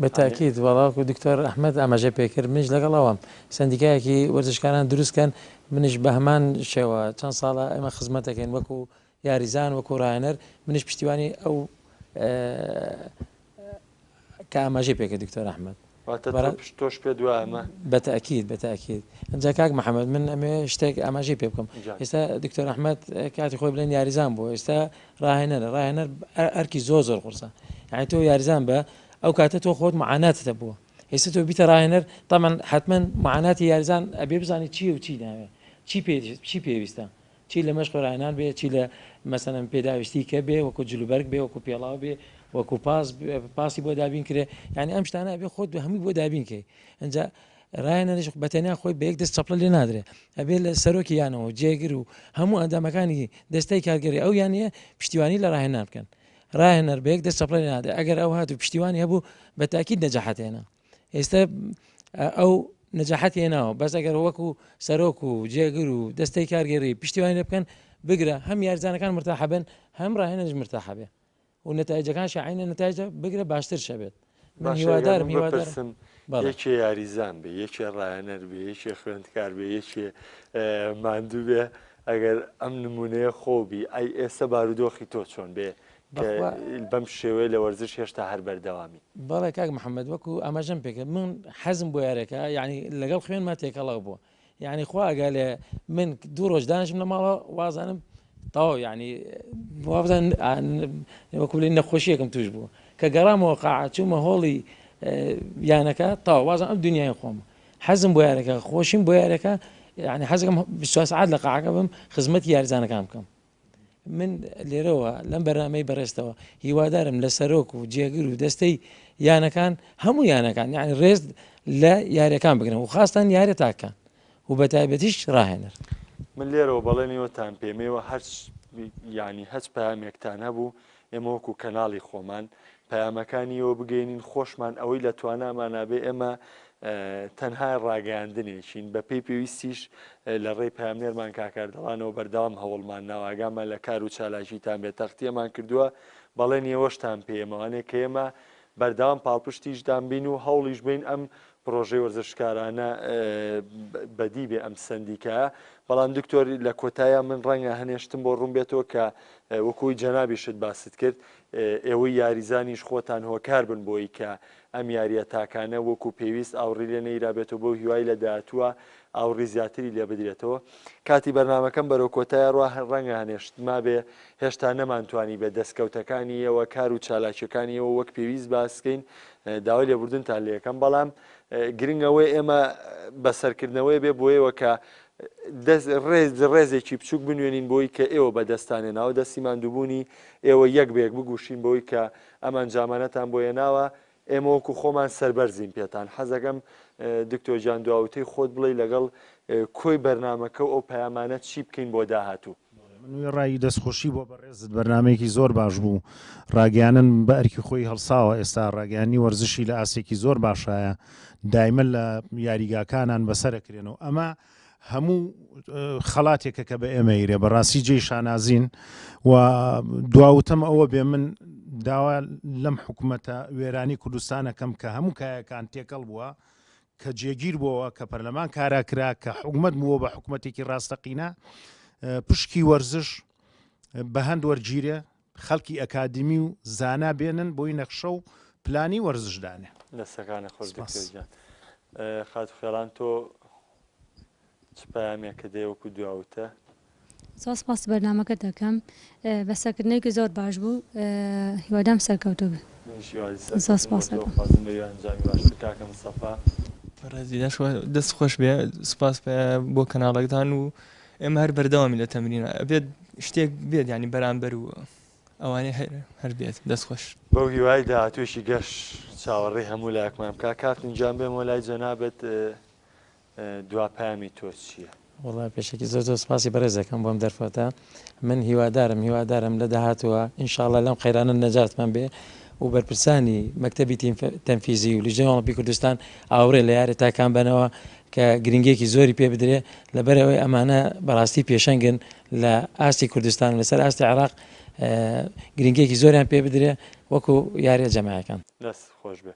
بەتاکیید وەڵاکو دکتۆر ئەحمەد ئاماژە پێکرد منیش لەگەڵەوەم سندیکایەکی وەرزشکاران دروستکەن منیش بە هەمان شێوە چەند ساڵە ئێمە خزمەتەکەین وەکو یاریزان وەکو ڕاهێنەر منیش پشتیوانی ئەو کە ئاماژەی پێکرد دکتۆر ئەحمەد تۆش پێ دوایمە بەتاکیید ئەجا کاک محەممەد من ئەمێ شتێک ئاماژەی پێ بکەم ئێستا دکتۆر ئەحمەد کاتی خۆی بڵێن یاریزان بوو ئێستا ڕاهێنەر ئەرکی زۆر قورسە یعنی تۆ یاریزان بە ئەو کاتە تۆ خۆت معاناتتە بووە ئێستا تۆ بیتە ڕاهێنەر تامان حتمما معاناتی یاریزان ئەبێ بزانانی چی و چی ناوێ چی پێویستە چی لە مەشق ڕاهێنان بێ چی لە مەسەنم پێداویستی کە بێ وەکو جلوبەرگ بێ وەکو پێڵاو بێ وەکو پاسی بۆ دابین کرێ یعنی ئەم شتانە بێ خۆت هەمووی بۆ دابینکەی ئەجا ڕاهێنەرش بەتەنیا خۆی بە یەک دەست چەپڵە لێ نادرێ ئەبێ لە سەرۆکی یانەوە جێگر و هەموو ئەندامەکانی دەستەی کارگەری ئەو یانە پشتیوانی لە ڕاهێنان بکەن ڕاهێنەر بە یەک دەست چەپڵە لێ نادرێ ئەگەر ئەو هات و پشتیوانی هەبوو بەتاکید نەجاحەتێنە ئێستا ئەو نەجاحەتی هێناوە بەس ئەگەر وەکو سەرۆک و جێگر و دەستەی کارگەری پشتیوانی لێ بکەن بگرە هەم یاریزانەکان مرتاحە بن هەم ڕاهێنەرش مرتاحە بێ و نەتایجەکان شاعینە نەتایجە بگرە باشتر شەبێت من هیوادارم یەکێ یاریزان بێ یەکێ ڕاهێنەر بێ یەکێ خوێندکار بێ یەکێ ماندوو بێ ئەگەر ئەم نمونەیە خۆبی ئەی ئێستا بارودۆخی تۆ چۆن بێ بەم شێوەیە لە وەرزش هێشتا هەر بەردەوامی بەڵێ کاک محەممەد وەکو ئاماژەم پێکرد من حەزم بۆ یارەکە یعنی لەگەڵ خوێنما تێکەڵک بووە یعنی خوا ئەگە لێ من دوو ڕۆژ دانیشم لە ماڵە وازانم تاو یعنی وەکو لێ نەخۆشیەکەم توش بووە کە گەڕامەوە قاعە چوومە هۆڵی یانەکە تاو وازان ئەم دنیای خۆم حەزم بۆ یارەکە خۆشیم بۆ یارەکە یعنی حەزەکەم 24 ساعات لە قاعەکە بم خزمەتی یاریزانەکان بکەم من لێرەوە لەم بەرنامەی بەڕێستەوە هیوادارم لە سەرۆک و جێگر و دەستەی یانەکان هەموو یانەکان یعنی ڕێز لە یاریەکان بگرن و خاستان یارە تاکان و بە تایبەتیش ڕاهێنەر من لێرەوە بەڵێنیوەتان پێمەوە ینی هەچ پامێکتان هەبوو ئێمە وەکو کەناڵی خۆمان پامەکانیەوە بگەینین خۆشمان ئەوەی لە توانامانابێ ئێمە تەنها ڕاگەاندنێکین بە پێی پێویستیش لە ڕێی پامنێرمان کاکاردەڵانەوە بەردەوام هەوڵمان ناواگامان لە کار و چالاکیتان بێت تەختیەمان کردووە بەڵێن ئێوەشتان پێمەوانێ کە ئێمە بەردەوام پاڵپشتیشدان بین و هەوڵیش بین ئەم پرۆژەی وەرزشکارانە بەدی بێ ئەم سندیکایە. بەڵام دکتۆر لە کۆتایە من ڕەنگە هەنێشتم بۆ ڕوون بێتەوە کە وەکوی جەنابیشت باست کرد ئێوەی یاریزانیش خۆتان هۆکار بن بۆی کە ئەم یاریە تاکانە وەکو پێویست ئاوڕی لێ نەیرابێتەوە بۆ هیوای لە داهاتووە ئاوڕی زیاتری لێ بدرێتەوە. کاتی بەرنامەکەم بەرەو کۆتایە ڕوا ڕەنگە هەنێشتما بێ هێشتا نەمانتوانی بە دەستکەوتەکانی ئەوە کار و چالاکیەکانی ئەوە وەک پێویست باسکەین داوای لێبوردنتان لێ یەکەم. بەڵام گرنگەوەی ئێمە بەسەرکردنەوەی بێ بۆیەوە کە ڕێزێکی بچووک بنوێنین بۆی کە ئێوە بەدەستانێ ناوە دەستیمان دووبوونی ئێوە یەک بێک بگوشین بۆی کە ئەمان جامانەتان بۆیە ناوە ئێمە وەکو خۆمان سەربەرزین پێتان. حەزەکەم دکتۆر جان دواوتەی خۆت بڵێ لەگەڵ کۆی بەرنامەکە و ئەو پەیامانە چی بکەین بۆ داهاتوو. منوی ڕایی دەستخۆشی بۆ بەڕێزت بەرنمەیەکی زۆر باش بوو. ڕاگەیانن بە ئەرکی خۆی هەڵساوە ئێستا ڕاگەیانی وەرزشی لە ئاسێکی زۆر باشایە دایمە لە یاریگاکانان بەسەرەکرێنەوە. ئەمە هەموو خەڵاتێکە کە بە ئێمەیرێ بەڕاستی جێی شانازین و دواوتەم ئەوە بێ من داوا لەم حکوومەتە وێرانی کوردستانەکەم کە هەموو کایەکان تێکەڵ بووە کە جێگیر بووەوە کە پەرلەمان کاراکرا کە حکوومەت بووە بە حکوومەتێکی ڕاستەقینە پشکی وەرزش بە هەند وەرگیرێ خەڵکی ئەکادمی و زانا بێنن بۆی نەخشە و پلانی وەرزشدانێ. دەستەکانە خۆش خات خێڵان تۆ چ پەیامێکە دێوەکو دواوتە؟ زۆر سپاس بەرنامەکە دەکەم بەسەرکردنێکی زۆر باش بوو هیوادام سەرکەوتو بێ. زۆر سپاس دەکەم. دەست خۆش بێ سپاس بۆ کەناڵەکەتان و ئێمە هەر بەردەوامی لە تەمرینە ئەبێت شتێک بێت ینی بەرامبەر و ئەوانەی هەر بێت دەستخۆش بەو هیوای داهاتوێشی گەشت چاوەڕێی هەموو لایەکمان بکە. کاتنجان بێمە لای جەنابەت دواپامی تۆ چییە؟ وڵا پێشێکی زۆر زۆر سپاسی بەڕێزەکەم بۆم دەرفەتە من هیوادارم لە داهاتوە ئینشاءڵڵا لەم قەیرانە نەجاتمان بێ و بەرپرسانی مەکتەبی تەنفیزی و لیژنەی ئۆڵمپیک کوردستان ئاورێ لە یارە تاکان بنەوە کە گرنگێکی زۆری پێ بدرێ لەبەرەوەی ئەمانە بەڕاستی پێشەنگن لە ئاستی کوردستان لەسەر ئاستی عێراق گرنگێکی زۆریان پێ بدرێ وەکو یاریە جەماعەکان. دەست خۆش بێ.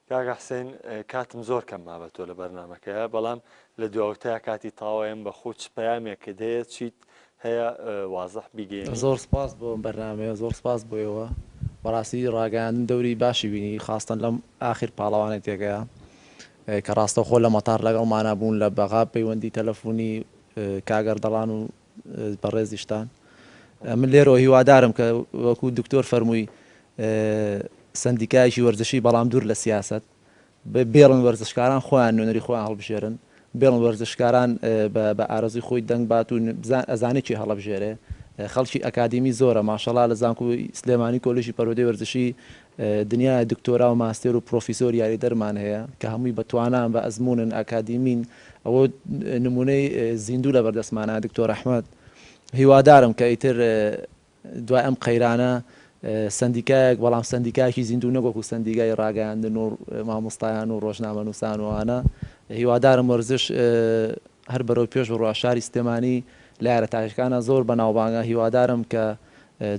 کاکە حسێن کاتم زۆر کەم مابەتۆ لە بەرنامەکەیە بەڵام لە دواوتەیە کاتی تاوایەم بە خۆ چ پەیامێکە دەیە چیت هەیە وازەح بیگەین. زۆر سپاس بۆ بەرنامەیە زۆر سپاس بۆیەوە بەڕاستی ڕاگەیاندن دەوری باشی بینی خاستن لەم ئاخر پاڵەوانێک تێگەیە کە ڕاستە خۆ لە مەتار لەگەڵمانە بوون لە بەغا پەیوەندی تەلەفۆنی کاگەر دەڵان و بەڕێزیشتان. من لێرەوە هیوادارم کە وەکو دکتۆر فەرمووی سندیکایشی وەرزشی بەڵام دوور لە سیاست بێڵن وەرزشکاران خۆیان نوێنەری خۆیان هەڵبژێرن بێڵن وەرزشکاران بە ئارەزوی خۆی دەنگ بات و ئەزانێکی هەڵەبژێرێ. خەڵکی ئەکادمی زۆرە ماشەڵا لە زانکو سلێمانی کۆلژی پەرۆدەی وەرزشی دنیای دکتۆرا و ماستێر و پرۆفیسۆر یاری دەرمان هەیە کە هەمووی بەتوانان بە ئەزمونن ئەکادیمین ئەوە نمونەی زیندوو لە بەردەستمانە دکتۆر ئەحمەد. هیوادارم کە ئیتر دوای ئەم قەیرانە سندیکایەک بەڵام سندیکایکی زیندوو نەگۆکو سندیگای ڕاگەیاندن و مامۆستایان و ڕۆژنامە نووسان وانە هیوادارم وەرزش هەر بەرەو پێش بڕوا شاری سلێمانی لە یارە تاکەکانە زۆر بەناوبانگە هیوادارم کە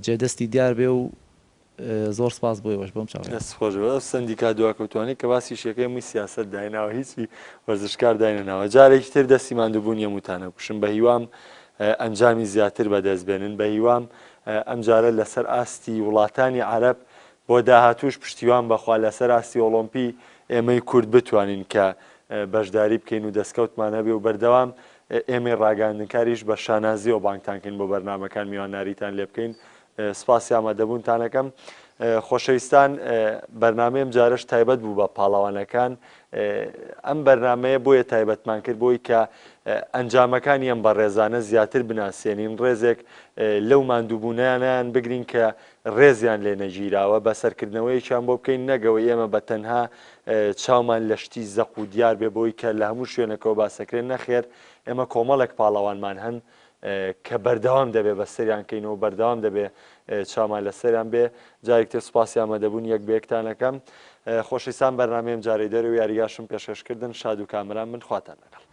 جێدەستی دیار بێ و زۆر سپاس بۆیەوەش بۆم چاو دەست خۆش بێ. سندیکا دواکەوتوانی کە باسی شەکەی مووی سیاست دایناوە هیچی وەرزشکار داینەناوە جارێکی تر دەستی ماندووبوون یەموتانە کوشم بە هیوام ئەنجامی زیاتر بەدەستبێنن بە هیوام ئەم جارە لەسەر ئاستی وڵاتانی عەرەب بۆ داهاتووش پشتیوان بەخوا لەسەر ئاستی ئۆڵۆمپی ئێمەی کورد بتوانین کە بەشداری بکەین و دەستکەوتمان هەبێ و بەردەوام ئێمەی ڕاگەاندنکاریش بە شانازی و بانگتانکەین بۆ بەرنامەکان میوانناریتان لێ بکەین. سپاسی ئامادەبوونتانەکەم. خۆشەویستان بەرنامەیەم جارش تایبەت بوو بە پاڵەوانەکان. ئەم بەرنمەیە بۆیە تایبەتمان کرد بۆی کە ئەنجامەکانی ئەم بەڕێزانە زیاتر بناسیێنین ڕێزێک لەو ماندووبوونیانیان بگرین کە ڕێزیان لێ نەگیراوە بە سەرکردنەوەیشان بۆ بکەین نەگەوە ئێمە بە تەنها چاومان لە شتی زەق و دیار بێ بۆی کە لە هەموو شوێنەکەەوە باسەکرێن نەخێر ئێمە کۆمەڵێک پاڵەوانمان هەن کە بەردەوام دەبێ بە سەریان کەینەوە بەردەوام دەبێ چامان لە سەریان بێ. جارێکتر سوپاسی ئامادەبوون یەک بەیەکتانەکەم. خۆشەویستان بەرنامەیەم جارەی دەرەوە یاریگاشم پێشکەشکردن شاد و کامران من خواتان لەگەڵ.